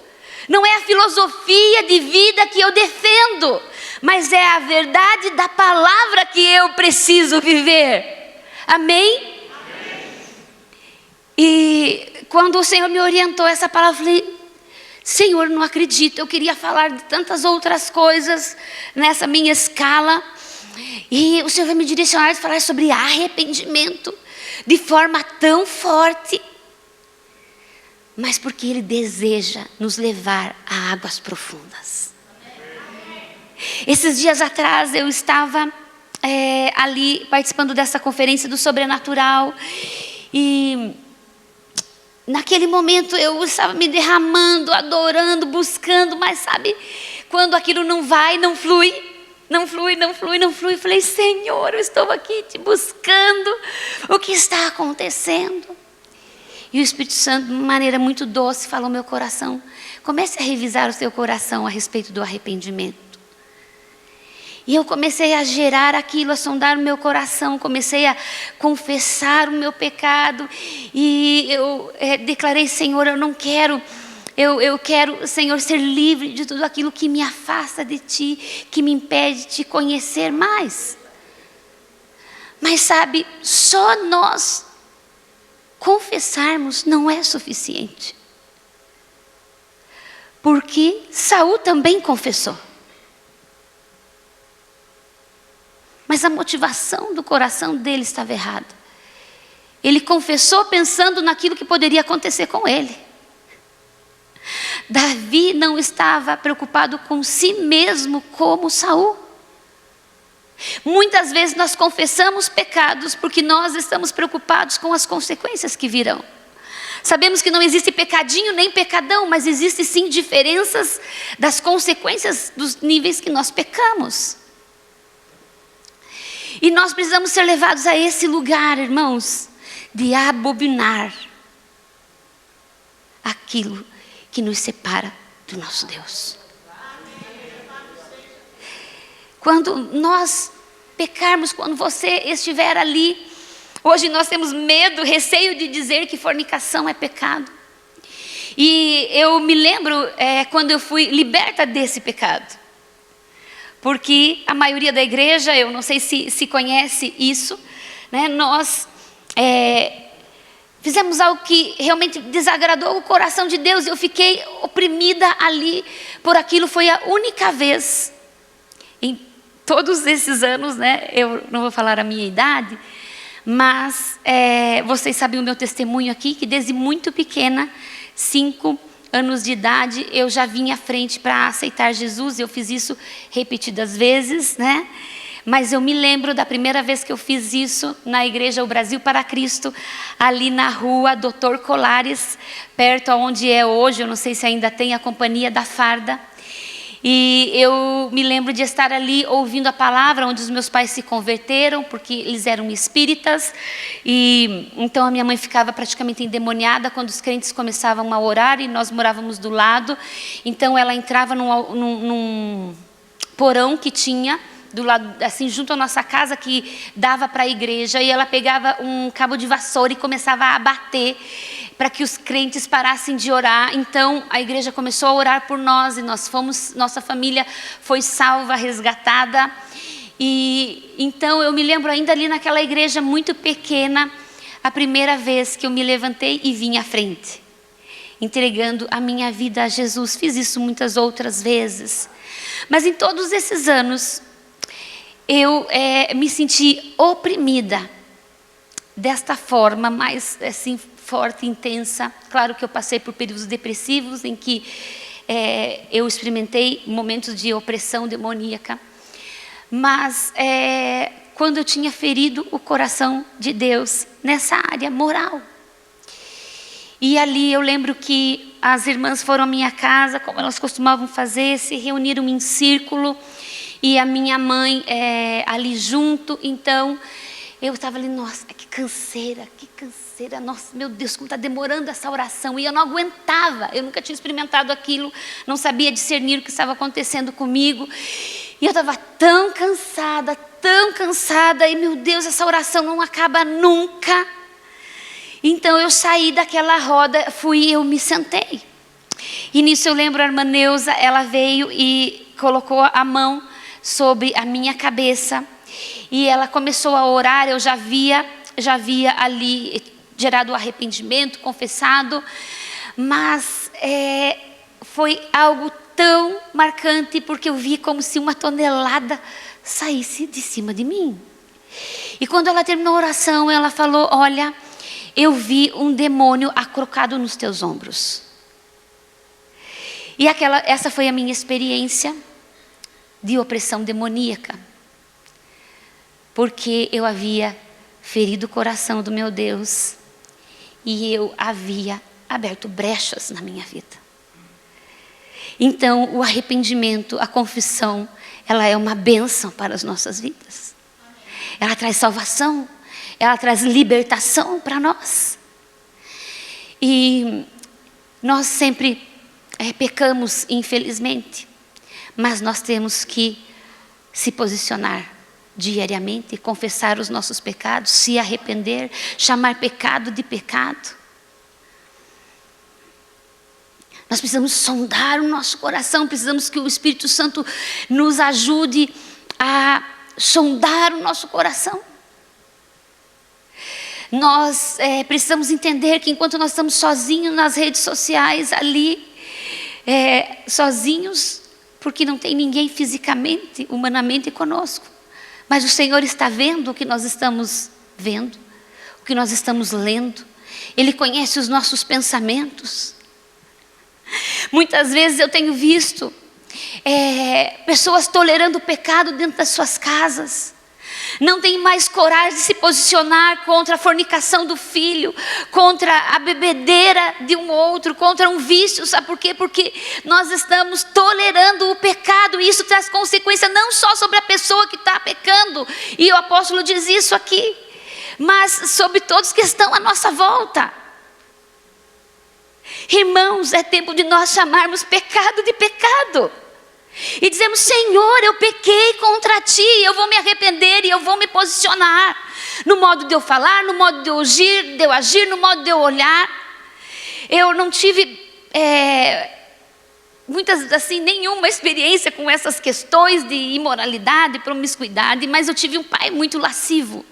não é a filosofia de vida que eu defendo, mas é a verdade da palavra que eu preciso viver. Amém? Amém. E quando o Senhor me orientou essa palavra, eu falei: Senhor, não acredito, eu queria falar de tantas outras coisas nessa minha escala. E o Senhor vai me direcionar a falar sobre arrependimento de forma tão forte. Mas porque Ele deseja nos levar a águas profundas. Esses dias atrás eu estava ali participando dessa conferência do sobrenatural. E naquele momento eu estava me derramando, adorando, buscando. Mas sabe, quando aquilo não vai, não flui. Não flui. Eu falei: Senhor, eu estou aqui te buscando. O que está acontecendo? E o Espírito Santo, de uma maneira muito doce, falou ao meu coração: comece a revisar o seu coração a respeito do arrependimento. E eu comecei a gerar aquilo, a sondar o meu coração, comecei a confessar o meu pecado. E eu declarei: Senhor, eu não quero, eu quero, Senhor, ser livre de tudo aquilo que me afasta de Ti, que me impede de Te conhecer mais. Mas sabe, só nós confessarmos não é suficiente. Porque Saul também confessou. Mas a motivação do coração dele estava errada. Ele confessou pensando naquilo que poderia acontecer com ele. Davi não estava preocupado com si mesmo como Saul. Muitas vezes nós confessamos pecados porque nós estamos preocupados com as consequências que virão. Sabemos que não existe pecadinho nem pecadão, mas existe sim diferenças das consequências dos níveis que nós pecamos. E nós precisamos ser levados a esse lugar, irmãos, de abominar aquilo que nos separa do nosso Deus. Quando nós pecarmos, quando você estiver ali, hoje nós temos medo, receio de dizer que fornicação é pecado. E eu me lembro quando eu fui liberta desse pecado. Porque a maioria da igreja, eu não sei se conhece isso, né? Nós fizemos algo que realmente desagradou o coração de Deus. Eu fiquei oprimida ali por aquilo. Foi a única vez em todos esses anos, né? Eu não vou falar a minha idade, mas vocês sabem o meu testemunho aqui, que desde muito pequena, 5 anos de idade, eu já vinha à frente para aceitar Jesus. Eu fiz isso repetidas vezes, né? Mas eu me lembro da primeira vez que eu fiz isso na igreja O Brasil para Cristo, ali na rua Dr. Colares, perto aonde é hoje, eu não sei se ainda tem a Companhia da Farda. E eu me lembro de estar ali ouvindo a palavra, onde os meus pais se converteram, porque eles eram espíritas. E então a minha mãe ficava praticamente endemoniada quando os crentes começavam a orar, e nós morávamos do lado. Então ela entrava num porão que tinha do lado, assim, junto à nossa casa, que dava para a igreja, e ela pegava um cabo de vassoura e começava a bater para que os crentes parassem de orar. Então a igreja começou a orar por nós, e nossa família foi salva, resgatada. E então eu me lembro ainda ali naquela igreja muito pequena, a primeira vez que eu me levantei e vim à frente, entregando a minha vida a Jesus. Fiz isso muitas outras vezes, mas em todos esses anos eu me senti oprimida desta forma mais assim forte, intensa. Claro que eu passei por períodos depressivos em que eu experimentei momentos de opressão demoníaca, mas quando eu tinha ferido o coração de Deus nessa área moral. E ali eu lembro que as irmãs foram à minha casa, como elas costumavam fazer, se reuniram em círculo, e a minha mãe ali junto. Então eu estava ali, nossa, que canseira, nossa, meu Deus, como está demorando essa oração. E eu não aguentava, eu nunca tinha experimentado aquilo, não sabia discernir o que estava acontecendo comigo. E eu estava tão cansada, e meu Deus, essa oração não acaba nunca. Então eu saí daquela roda, eu me sentei. E nisso eu lembro a irmã Neuza, ela veio e colocou a mão sobre a minha cabeça, e ela começou a orar. Eu já via ali gerado arrependimento, confessado, mas foi algo tão marcante, porque eu vi como se uma tonelada saísse de cima de mim. E quando ela terminou a oração, ela falou: olha, eu vi um demônio acrocado nos teus ombros. E essa foi a minha experiência de opressão demoníaca, porque eu havia ferido o coração do meu Deus, e eu havia aberto brechas na minha vida. Então o arrependimento, a confissão, ela é uma bênção para as nossas vidas. Ela traz salvação, ela traz libertação para nós. E nós sempre pecamos, infelizmente, mas nós temos que se posicionar diariamente, confessar os nossos pecados, se arrepender, chamar pecado de pecado. Nós precisamos sondar o nosso coração, precisamos que o Espírito Santo nos ajude a sondar o nosso coração. Nós precisamos entender que enquanto nós estamos sozinhos nas redes sociais ali, sozinhos, porque não tem ninguém fisicamente, humanamente conosco, mas o Senhor está vendo o que nós estamos vendo. o que nós estamos lendo. Ele conhece os nossos pensamentos. Muitas vezes eu tenho visto pessoas tolerando o pecado dentro das suas casas. Não tem mais coragem de se posicionar contra a fornicação do filho, contra a bebedeira de um outro, contra um vício. Sabe por quê? Porque nós estamos tolerando o pecado, e isso traz consequência não só sobre a pessoa que está pecando, e o apóstolo diz isso aqui, mas sobre todos que estão à nossa volta. Irmãos, é tempo de nós chamarmos pecado de pecado. E dizemos: Senhor, eu pequei contra Ti, eu vou me arrepender e eu vou me posicionar. No modo de eu falar, no modo de eu agir, no modo de eu olhar. Eu não tive nenhuma experiência com essas questões de imoralidade, promiscuidade, mas eu tive um pai muito lascivo.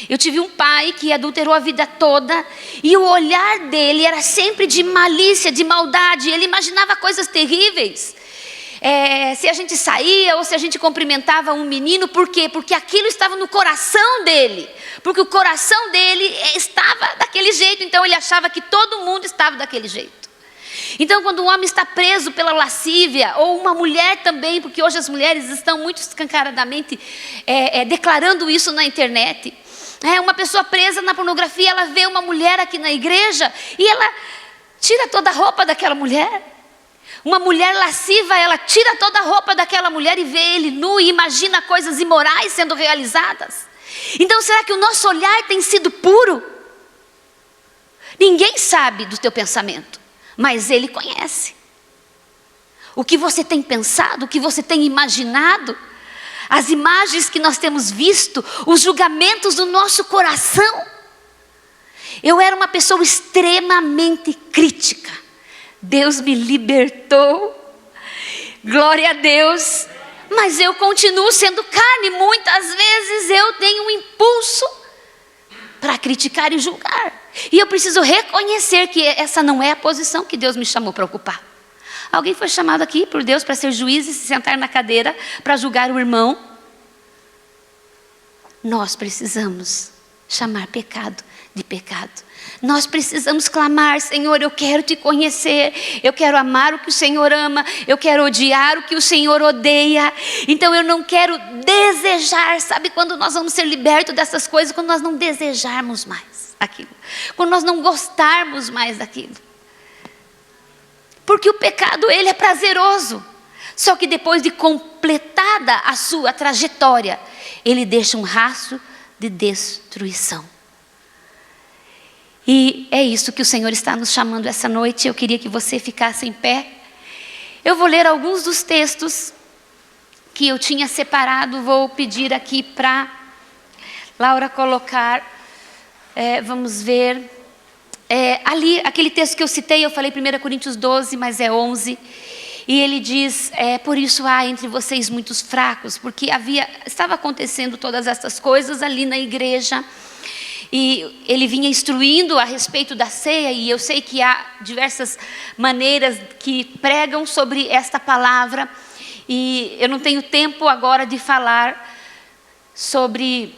Eu tive um pai que adulterou a vida toda, e o olhar dele era sempre de malícia, de maldade. Ele imaginava coisas terríveis. Se a gente saía ou se a gente cumprimentava um menino, por quê? Porque aquilo estava no coração dele, porque o coração dele estava daquele jeito, então ele achava que todo mundo estava daquele jeito. Então, quando um homem está preso pela lascívia, ou uma mulher também, porque hoje as mulheres estão muito escancaradamente declarando isso na internet. Uma pessoa presa na pornografia, ela vê uma mulher aqui na igreja e ela tira toda a roupa daquela mulher. Uma mulher lasciva, ela tira toda a roupa daquela mulher e vê ele nu e imagina coisas imorais sendo realizadas. Então, será que o nosso olhar tem sido puro? Ninguém sabe do teu pensamento, mas Ele conhece. O que você tem pensado, o que você tem imaginado, as imagens que nós temos visto, os julgamentos do nosso coração. Eu era uma pessoa extremamente crítica. Deus me libertou, glória a Deus, mas eu continuo sendo carne. Muitas vezes eu tenho um impulso para criticar e julgar, e eu preciso reconhecer que essa não é a posição que Deus me chamou para ocupar. Alguém foi chamado aqui por Deus para ser juiz e se sentar na cadeira para julgar o irmão? Nós precisamos chamar pecado de pecado. Nós precisamos clamar: Senhor, eu quero Te conhecer, eu quero amar o que o Senhor ama, eu quero odiar o que o Senhor odeia. Então eu não quero desejar. Sabe quando nós vamos ser libertos dessas coisas? Quando nós não desejarmos mais aquilo, quando nós não gostarmos mais daquilo. Porque o pecado, ele é prazeroso, só que depois de completada a sua trajetória, ele deixa um rastro de destruição. E é isso que o Senhor está nos chamando essa noite. Eu queria que você ficasse em pé. Eu vou ler alguns dos textos que eu tinha separado. Vou pedir aqui para Laura colocar. Vamos ver. Ali, aquele texto que eu citei, eu falei 1 Coríntios 12, mas é 11. E ele diz: por isso há entre vocês muitos fracos, porque estava acontecendo todas essas coisas ali na igreja. E ele vinha instruindo a respeito da ceia, e eu sei que há diversas maneiras que pregam sobre esta palavra, e eu não tenho tempo agora de falar sobre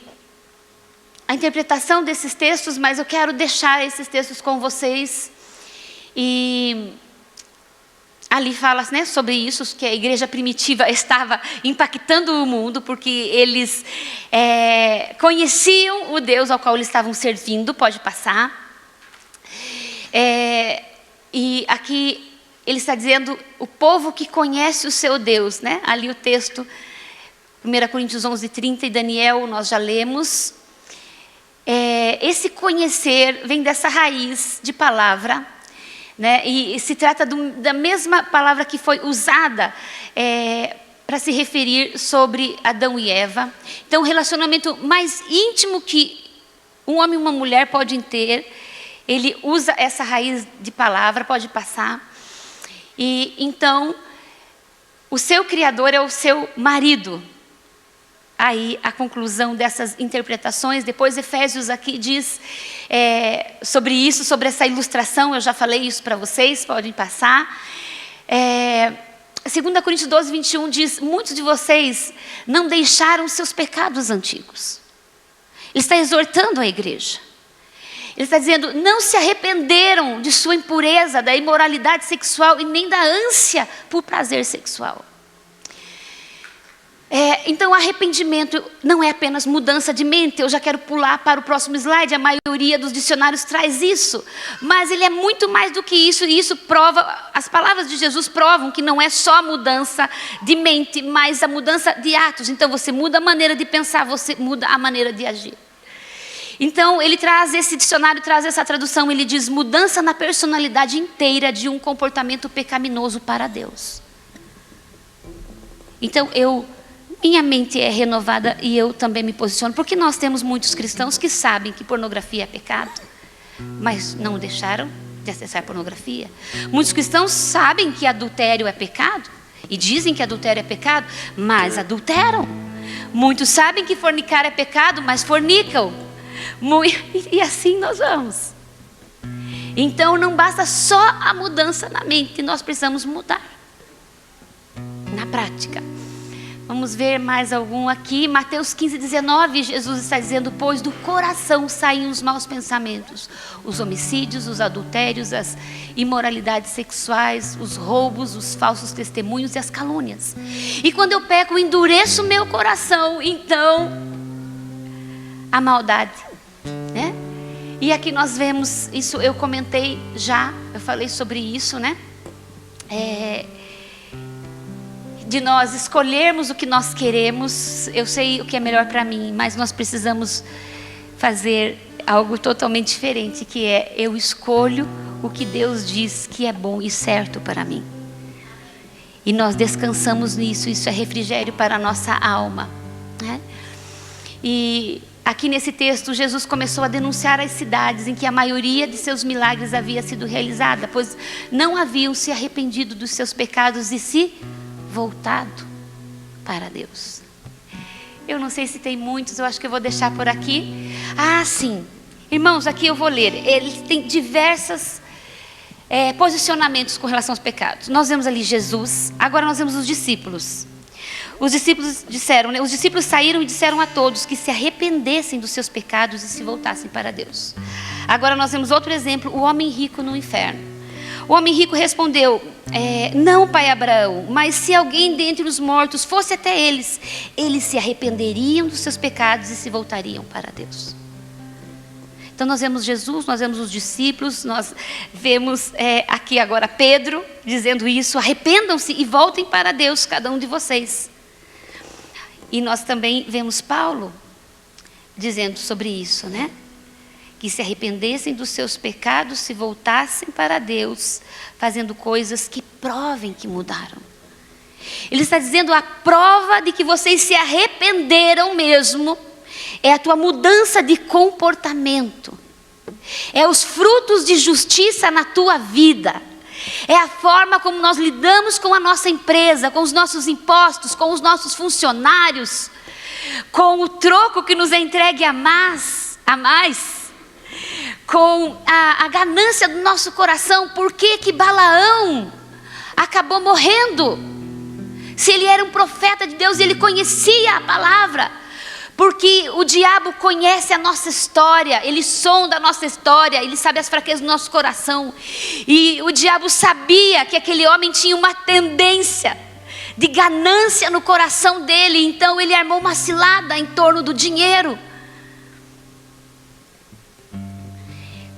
a interpretação desses textos, mas eu quero deixar esses textos com vocês. E ali fala, né, sobre isso, que a igreja primitiva estava impactando o mundo, porque eles conheciam o Deus ao qual eles estavam servindo. Pode passar. E aqui ele está dizendo: o povo que conhece o seu Deus, né? Ali o texto, 1 Coríntios 11:30 e Daniel, nós já lemos. Esse conhecer vem dessa raiz de palavra, né? E se trata da mesma palavra que foi usada para se referir sobre Adão e Eva. Então, o relacionamento mais íntimo que um homem e uma mulher podem ter, ele usa essa raiz de palavra. Pode passar. E então, o seu Criador é o seu marido. Aí a conclusão dessas interpretações. Depois Efésios aqui diz sobre isso, sobre essa ilustração. Eu já falei isso para vocês, podem passar. 2 Coríntios 12:21 diz: muitos de vocês não deixaram seus pecados antigos. Ele está exortando a igreja. Ele está dizendo, não se arrependeram de sua impureza, da imoralidade sexual e nem da ânsia por prazer sexual. Então, arrependimento não é apenas mudança de mente. Eu já quero pular para o próximo slide. A maioria dos dicionários traz isso. Mas ele é muito mais do que isso. E isso prova, as palavras de Jesus provam que não é só a mudança de mente, mas a mudança de atos. Então, você muda a maneira de pensar, você muda a maneira de agir. Então, ele traz esse dicionário, traz essa tradução. Ele diz, mudança na personalidade inteira de um comportamento pecaminoso para Deus. Então, minha mente é renovada e eu também me posiciono. Porque nós temos muitos cristãos que sabem que pornografia é pecado, mas não deixaram de acessar pornografia. Muitos cristãos sabem que adultério é pecado e dizem que adultério é pecado, mas adulteram. Muitos sabem que fornicar é pecado, mas fornicam. E assim nós vamos. Então não basta só a mudança na mente, nós precisamos mudar na prática. Vamos ver mais algum aqui. Mateus 15:19, Jesus está dizendo, pois do coração saem os maus pensamentos, os homicídios, os adultérios, as imoralidades sexuais, os roubos, os falsos testemunhos e as calúnias. E quando eu peco, endureço o meu coração, então a maldade, né? E aqui nós vemos isso, eu comentei já, eu falei sobre isso, né? De nós escolhermos o que nós queremos. Eu sei o que é melhor para mim, mas nós precisamos fazer algo totalmente diferente, que é, eu escolho o que Deus diz que é bom e certo para mim. E nós descansamos nisso, isso é refrigério para a nossa alma, né? E aqui nesse texto, Jesus começou a denunciar as cidades em que a maioria de seus milagres havia sido realizada, pois não haviam se arrependido dos seus pecados e se voltado para Deus. Eu não sei se tem muitos, eu acho que eu vou deixar por aqui. Sim. Irmãos, aqui eu vou ler. Ele tem diversos posicionamentos com relação aos pecados. Nós vemos ali Jesus, agora nós vemos os discípulos. Os discípulos disseram, né? Os discípulos saíram e disseram a todos que se arrependessem dos seus pecados e se voltassem para Deus. Agora nós vemos outro exemplo, o homem rico no inferno. O homem rico respondeu, não, pai Abraão, mas se alguém dentre os mortos fosse até eles se arrependeriam dos seus pecados e se voltariam para Deus. Então nós vemos Jesus, nós vemos os discípulos, nós vemos aqui agora Pedro dizendo isso, arrependam-se e voltem para Deus, cada um de vocês. E nós também vemos Paulo dizendo sobre isso, né? Que se arrependessem dos seus pecados, se voltassem para Deus, fazendo coisas que provem que mudaram. Ele está dizendo, a prova de que vocês se arrependeram mesmo, é a tua mudança de comportamento. É os frutos de justiça na tua vida. É a forma como nós lidamos com a nossa empresa, com os nossos impostos, com os nossos funcionários, com o troco que nos é entregue a mais, com a ganância do nosso coração. Por que Balaão acabou morrendo? Se ele era um profeta de Deus, ele conhecia a palavra. Porque o diabo conhece a nossa história, ele sonda a nossa história, ele sabe as fraquezas do nosso coração. E o diabo sabia que aquele homem tinha uma tendência de ganância no coração dele, então ele armou uma cilada em torno do dinheiro.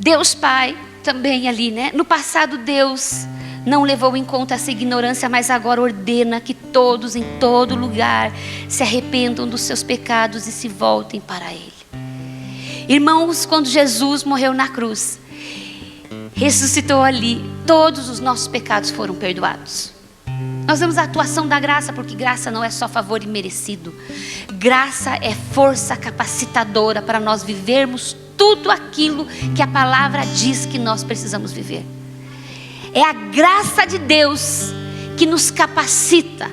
Deus Pai também ali, né? No passado Deus não levou em conta essa ignorância, mas agora ordena que todos em todo lugar se arrependam dos seus pecados e se voltem para Ele. Irmãos, quando Jesus morreu na cruz, ressuscitou ali, todos os nossos pecados foram perdoados. Nós vemos a atuação da graça, porque graça não é só favor imerecido. Graça é força capacitadora para nós vivermos tudo aquilo que a palavra diz que nós precisamos viver. É a graça de Deus que nos capacita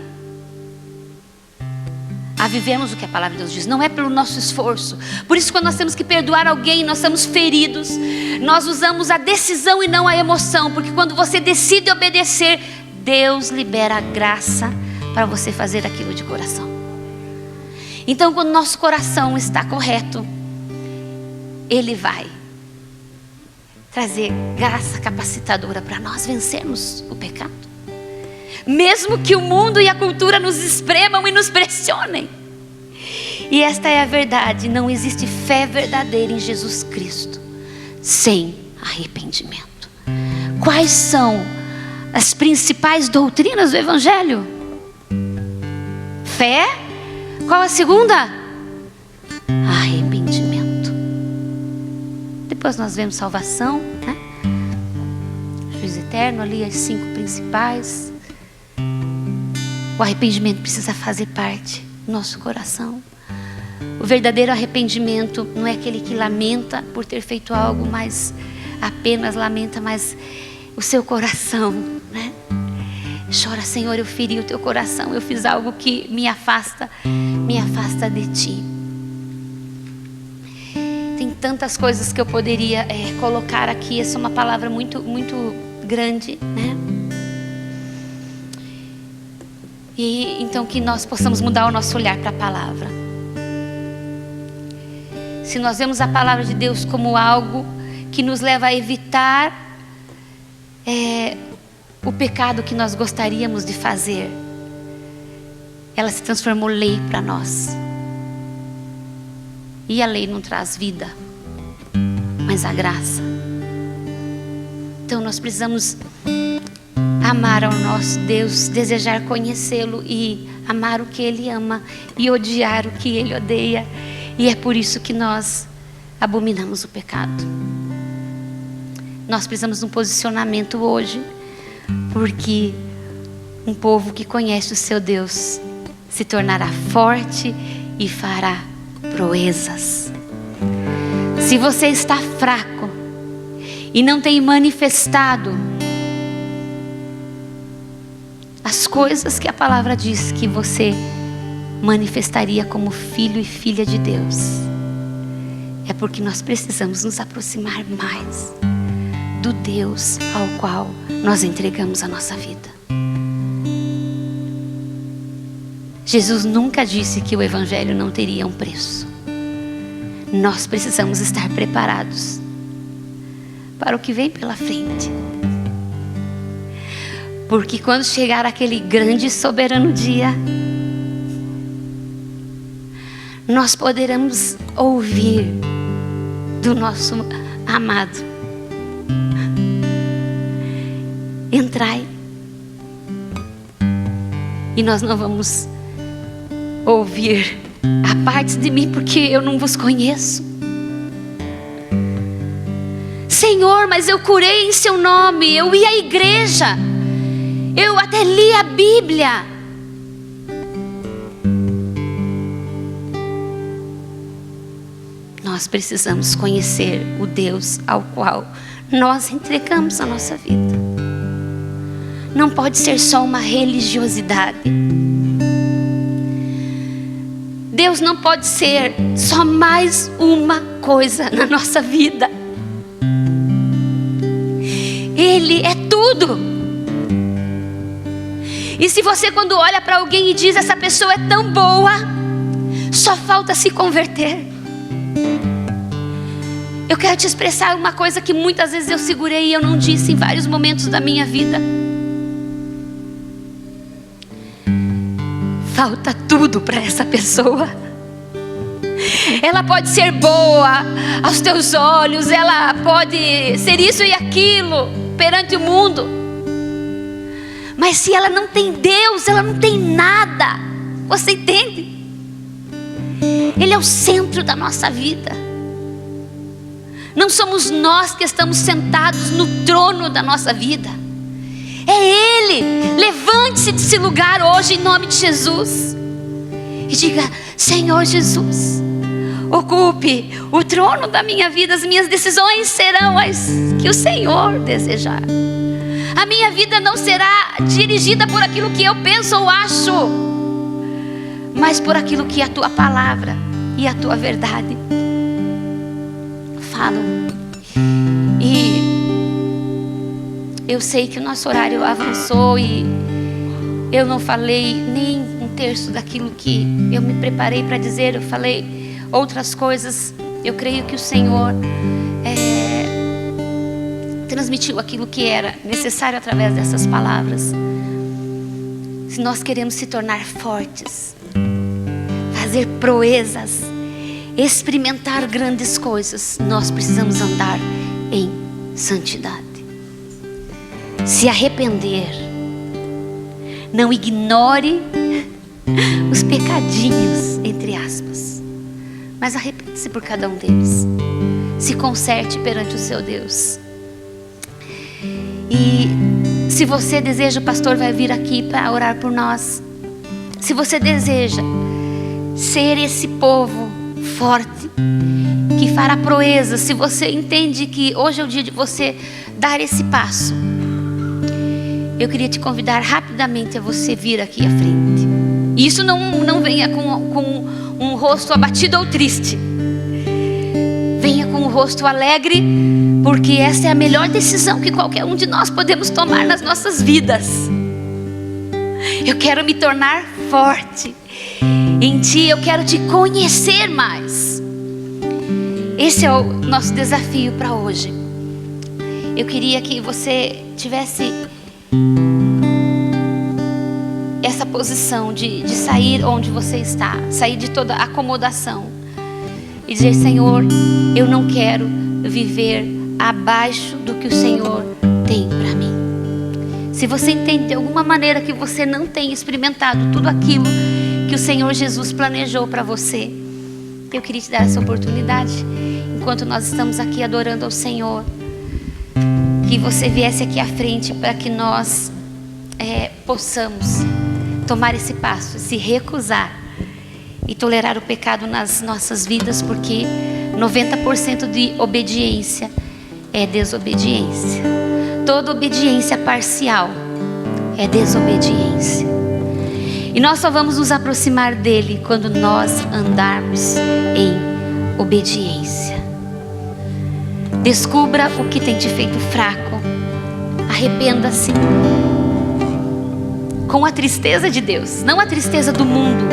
a vivermos o que a palavra de Deus diz. Não é pelo nosso esforço. Por isso, quando nós temos que perdoar alguém, nós estamos feridos, nós usamos a decisão e não a emoção. Porque quando você decide obedecer, Deus libera a graça para você fazer aquilo de coração. Então, quando nosso coração está correto, Ele vai trazer graça capacitadora para nós vencermos o pecado. Mesmo que o mundo e a cultura nos espremam e nos pressionem. E esta é a verdade, não existe fé verdadeira em Jesus Cristo sem arrependimento. Quais são as principais doutrinas do Evangelho? Fé. Qual a segunda? Arrependimento. Depois nós vemos salvação, né? Juízo eterno, ali as 5 principais. O arrependimento precisa fazer parte do nosso coração. O verdadeiro arrependimento não é aquele que lamenta por ter feito algo, mas apenas lamenta, mas o seu coração, né? Chora, Senhor, eu feri o teu coração, eu fiz algo que me afasta de ti. Tem tantas coisas que eu poderia colocar aqui. Essa é uma palavra muito, muito grande, né? E então que nós possamos mudar o nosso olhar para a palavra. Se nós vemos a palavra de Deus como algo que nos leva a evitar o pecado que nós gostaríamos de fazer, ela se transformou lei para nós. E a lei não traz vida, mas a graça. Então nós precisamos amar ao nosso Deus, desejar conhecê-lo e amar o que Ele ama e odiar o que Ele odeia. E é por isso que nós abominamos o pecado. Nós precisamos de um posicionamento hoje, porque um povo que conhece o seu Deus se tornará forte e fará proezas. Se você está fraco e não tem manifestado as coisas que a palavra diz que você manifestaria como filho e filha de Deus, é porque nós precisamos nos aproximar mais do Deus ao qual nós entregamos a nossa vida. Jesus nunca disse que o Evangelho não teria um preço. Nós precisamos estar preparados para o que vem pela frente. Porque quando chegar aquele grande e soberano dia, nós poderemos ouvir do nosso amado: entrai. E nós não vamos ouvir: aparte de mim, porque eu não vos conheço. Senhor, mas eu curei em seu nome, eu ia à igreja, eu até li a Bíblia. Nós precisamos conhecer o Deus ao qual nós entregamos a nossa vida. Não pode ser só uma religiosidade. Deus não pode ser só mais uma coisa na nossa vida. Ele é tudo. E se você, quando olha para alguém e diz: essa pessoa é tão boa, só falta se converter. Eu quero te expressar uma coisa que muitas vezes eu segurei e eu não disse em vários momentos da minha vida. Falta tudo para essa pessoa. Ela pode ser boa aos teus olhos, ela pode ser isso e aquilo perante o mundo, mas se ela não tem Deus, ela não tem nada. Você entende? Ele é o centro da nossa vida. Não somos nós que estamos sentados no trono da nossa vida. É Ele. Levante-se desse lugar hoje em nome de Jesus e diga: Senhor Jesus, ocupe o trono da minha vida. As minhas decisões serão as que o Senhor desejar. A minha vida não será dirigida por aquilo que eu penso ou acho, mas por aquilo que a tua palavra e a tua verdade falam. E eu sei que o nosso horário avançou e eu não falei nem um terço daquilo que eu me preparei para dizer. Eu falei outras coisas Eu creio que o Senhor transmitiu aquilo que era necessário através dessas palavras. Se nós queremos se tornar fortes, fazer proezas, experimentar grandes coisas, nós precisamos andar em santidade. Se arrepender. Não ignore os pecadinhos, entre aspas, mas arrependa-se por cada um deles. Se conserte perante o seu Deus. E se você deseja, o pastor vai vir aqui para orar por nós. Se você deseja ser esse povo forte, que fará proezas, se você entende que hoje é o dia de você dar esse passo, eu queria te convidar rapidamente a você vir aqui à frente. E isso não venha com um rosto abatido ou triste. Venha com um rosto alegre, porque essa é a melhor decisão que qualquer um de nós podemos tomar nas nossas vidas. Eu quero me tornar forte em Ti, eu quero Te conhecer mais. Esse é o nosso desafio para hoje. Eu queria que você tivesse essa posição de sair onde você está, sair de toda acomodação e dizer: Senhor, eu não quero viver abaixo do que o Senhor tem para mim. Se você entende de alguma maneira que você não tem experimentado tudo aquilo que o Senhor Jesus planejou para você, eu queria te dar essa oportunidade, enquanto nós estamos aqui adorando ao Senhor, que você viesse aqui à frente para que nós possamos tomar esse passo, se recusar e tolerar o pecado nas nossas vidas, porque 90% de obediência é desobediência. Toda obediência parcial é desobediência. E nós só vamos nos aproximar dele quando nós andarmos em obediência. Descubra o que tem te feito fraco. Arrependa-se com a tristeza de Deus, não a tristeza do mundo,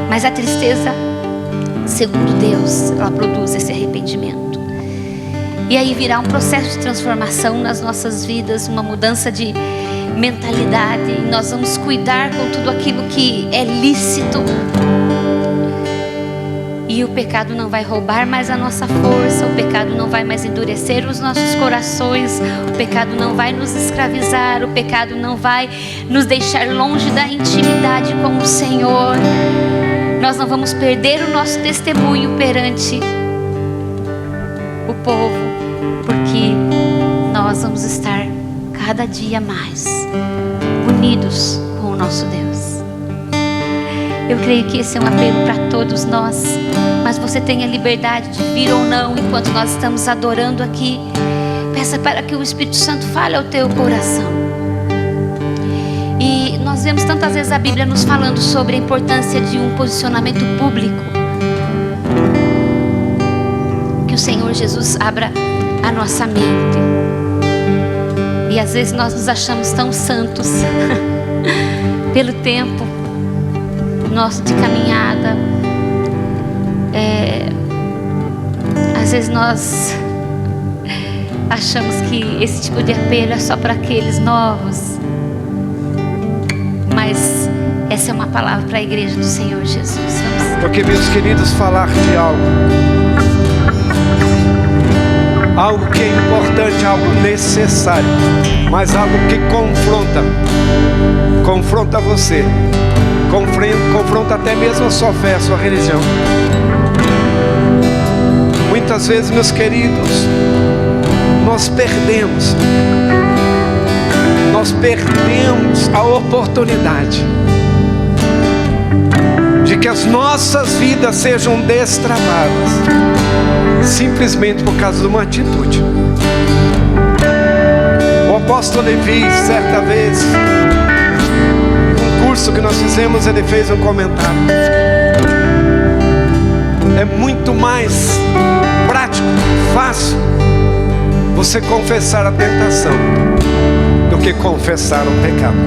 mas a tristeza segundo Deus. Ela produz esse arrependimento. E aí virá um processo de transformação nas nossas vidas, uma mudança de mentalidade. E nós vamos cuidar com tudo aquilo que é lícito. E o pecado não vai roubar mais a nossa força, o pecado não vai mais endurecer os nossos corações, o pecado não vai nos escravizar, o pecado não vai nos deixar longe da intimidade com o Senhor. Nós não vamos perder o nosso testemunho perante o povo, porque nós vamos estar cada dia mais unidos com o nosso Deus. Eu creio que esse é um apelo para todos nós, mas você tem a liberdade de vir ou não enquanto nós estamos adorando aqui. Peça para que o Espírito Santo fale ao teu coração. E nós vemos tantas vezes a Bíblia nos falando sobre a importância de um posicionamento público. Que o Senhor Jesus abra a nossa mente. E às vezes nós nos achamos tão santos pelo tempo nosso de caminhada. Às vezes nós achamos que esse tipo de apelo é só para aqueles novos, mas essa é uma palavra para a igreja do Senhor Jesus. Porque, meus queridos, falar de algo que é importante, algo necessário, mas algo que confronta você, confronta até mesmo a sua fé, a sua religião. Muitas vezes, meus queridos, nós perdemos a oportunidade de que as nossas vidas sejam destravadas simplesmente por causa de uma atitude. O apóstolo Levi, certa vez, num curso que nós fizemos, ele fez um comentário. É muito mais prático, fácil você confessar a tentação do que confessar o pecado.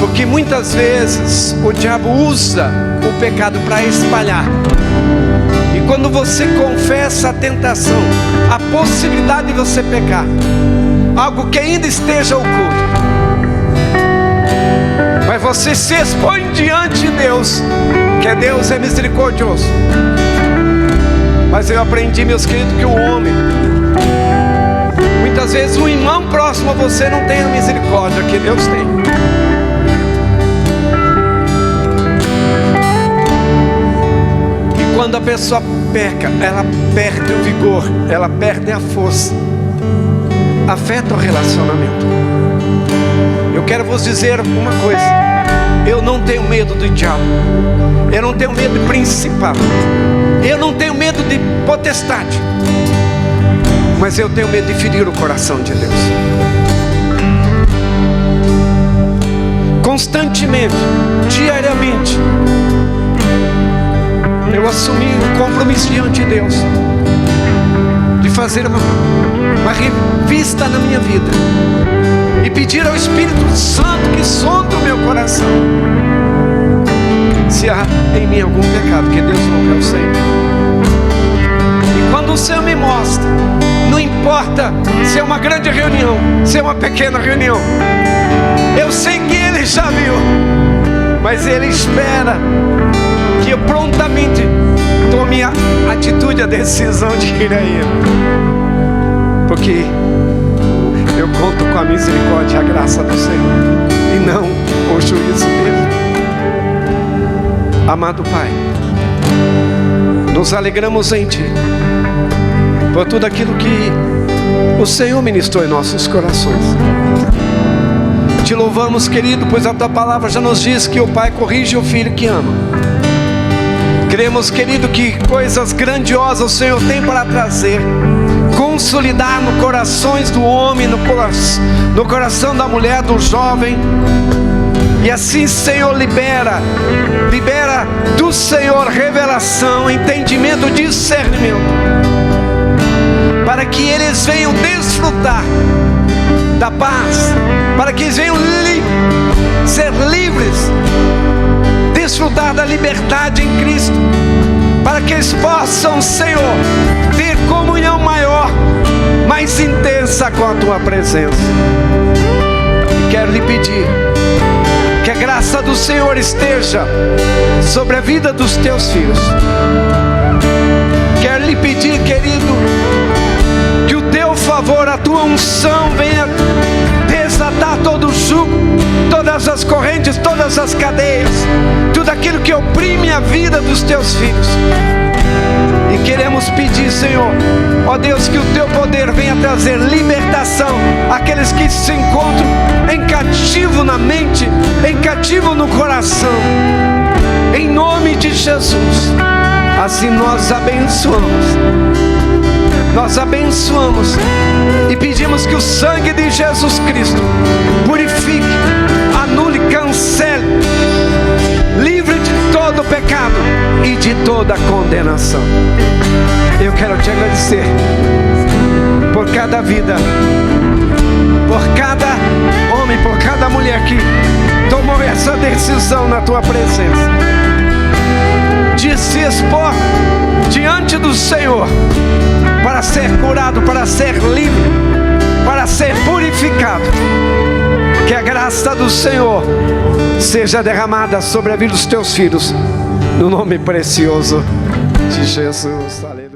Porque muitas vezes o diabo usa o pecado para espalhar. E quando você confessa a tentação, a possibilidade de você pecar, algo que ainda esteja oculto, mas você se expõe diante de Deus, que Deus é misericordioso. Mas eu aprendi, meus queridos, que o homem, muitas vezes um irmão próximo a você não tem a misericórdia que Deus tem. E quando a pessoa peca, ela perde o vigor, ela perde a força, afeta o relacionamento. Eu quero vos dizer uma coisa: eu não tenho medo do diabo, eu não tenho medo de principado, eu não tenho medo de potestade, mas eu tenho medo de ferir o coração de Deus. Constantemente, diariamente, eu assumi um compromisso diante de Deus de fazer uma revista na minha vida e pedir ao Espírito Santo que sonde o meu coração, se há em mim algum pecado, que Deus não quer o Senhor. E quando o Senhor me mostra, não importa se é uma grande reunião, se é uma pequena reunião, eu sei que Ele já viu, mas Ele espera que eu prontamente tome a atitude, a decisão de ir a Ele, porque eu conto com a misericórdia e a graça do Senhor, e não o juízo dele. Amado Pai, nos alegramos em Ti, por tudo aquilo que o Senhor ministrou em nossos corações. Te louvamos, querido, pois a Tua palavra já nos diz que o Pai corrige o Filho que ama. Cremos, querido, que coisas grandiosas o Senhor tem para trazer, consolidar no corações do homem, no coração da mulher, do jovem. E assim, Senhor, libera do Senhor revelação, entendimento, discernimento, para que eles venham desfrutar da paz, para que eles venham ser livres, desfrutar da liberdade em Cristo, para que eles possam, Senhor, ter comunhão maior, mais intensa com a Tua presença. E quero lhe pedir que a graça do Senhor esteja sobre a vida dos Teus filhos. Quero lhe pedir, querido, que o Teu favor, a Tua unção venha desatar todo o jugo, todas as correntes, todas as cadeias, tudo aquilo que oprime a vida dos Teus filhos. E queremos pedir, Senhor, ó Deus, que o Teu poder venha trazer libertação àqueles que se encontram em cativo na mente, em cativo no coração, em nome de Jesus. Assim nós abençoamos e pedimos que o sangue de Jesus Cristo purifique, anule, cancele, livre de todo pecado e de toda condenação. Eu quero te agradecer por cada vida, por cada homem, por cada mulher que tomou essa decisão na Tua presença, de se expor diante do Senhor, para ser curado, para ser livre, para ser purificado. Que a graça do Senhor seja derramada sobre a vida dos Teus filhos, no nome precioso de Jesus. Aleluia.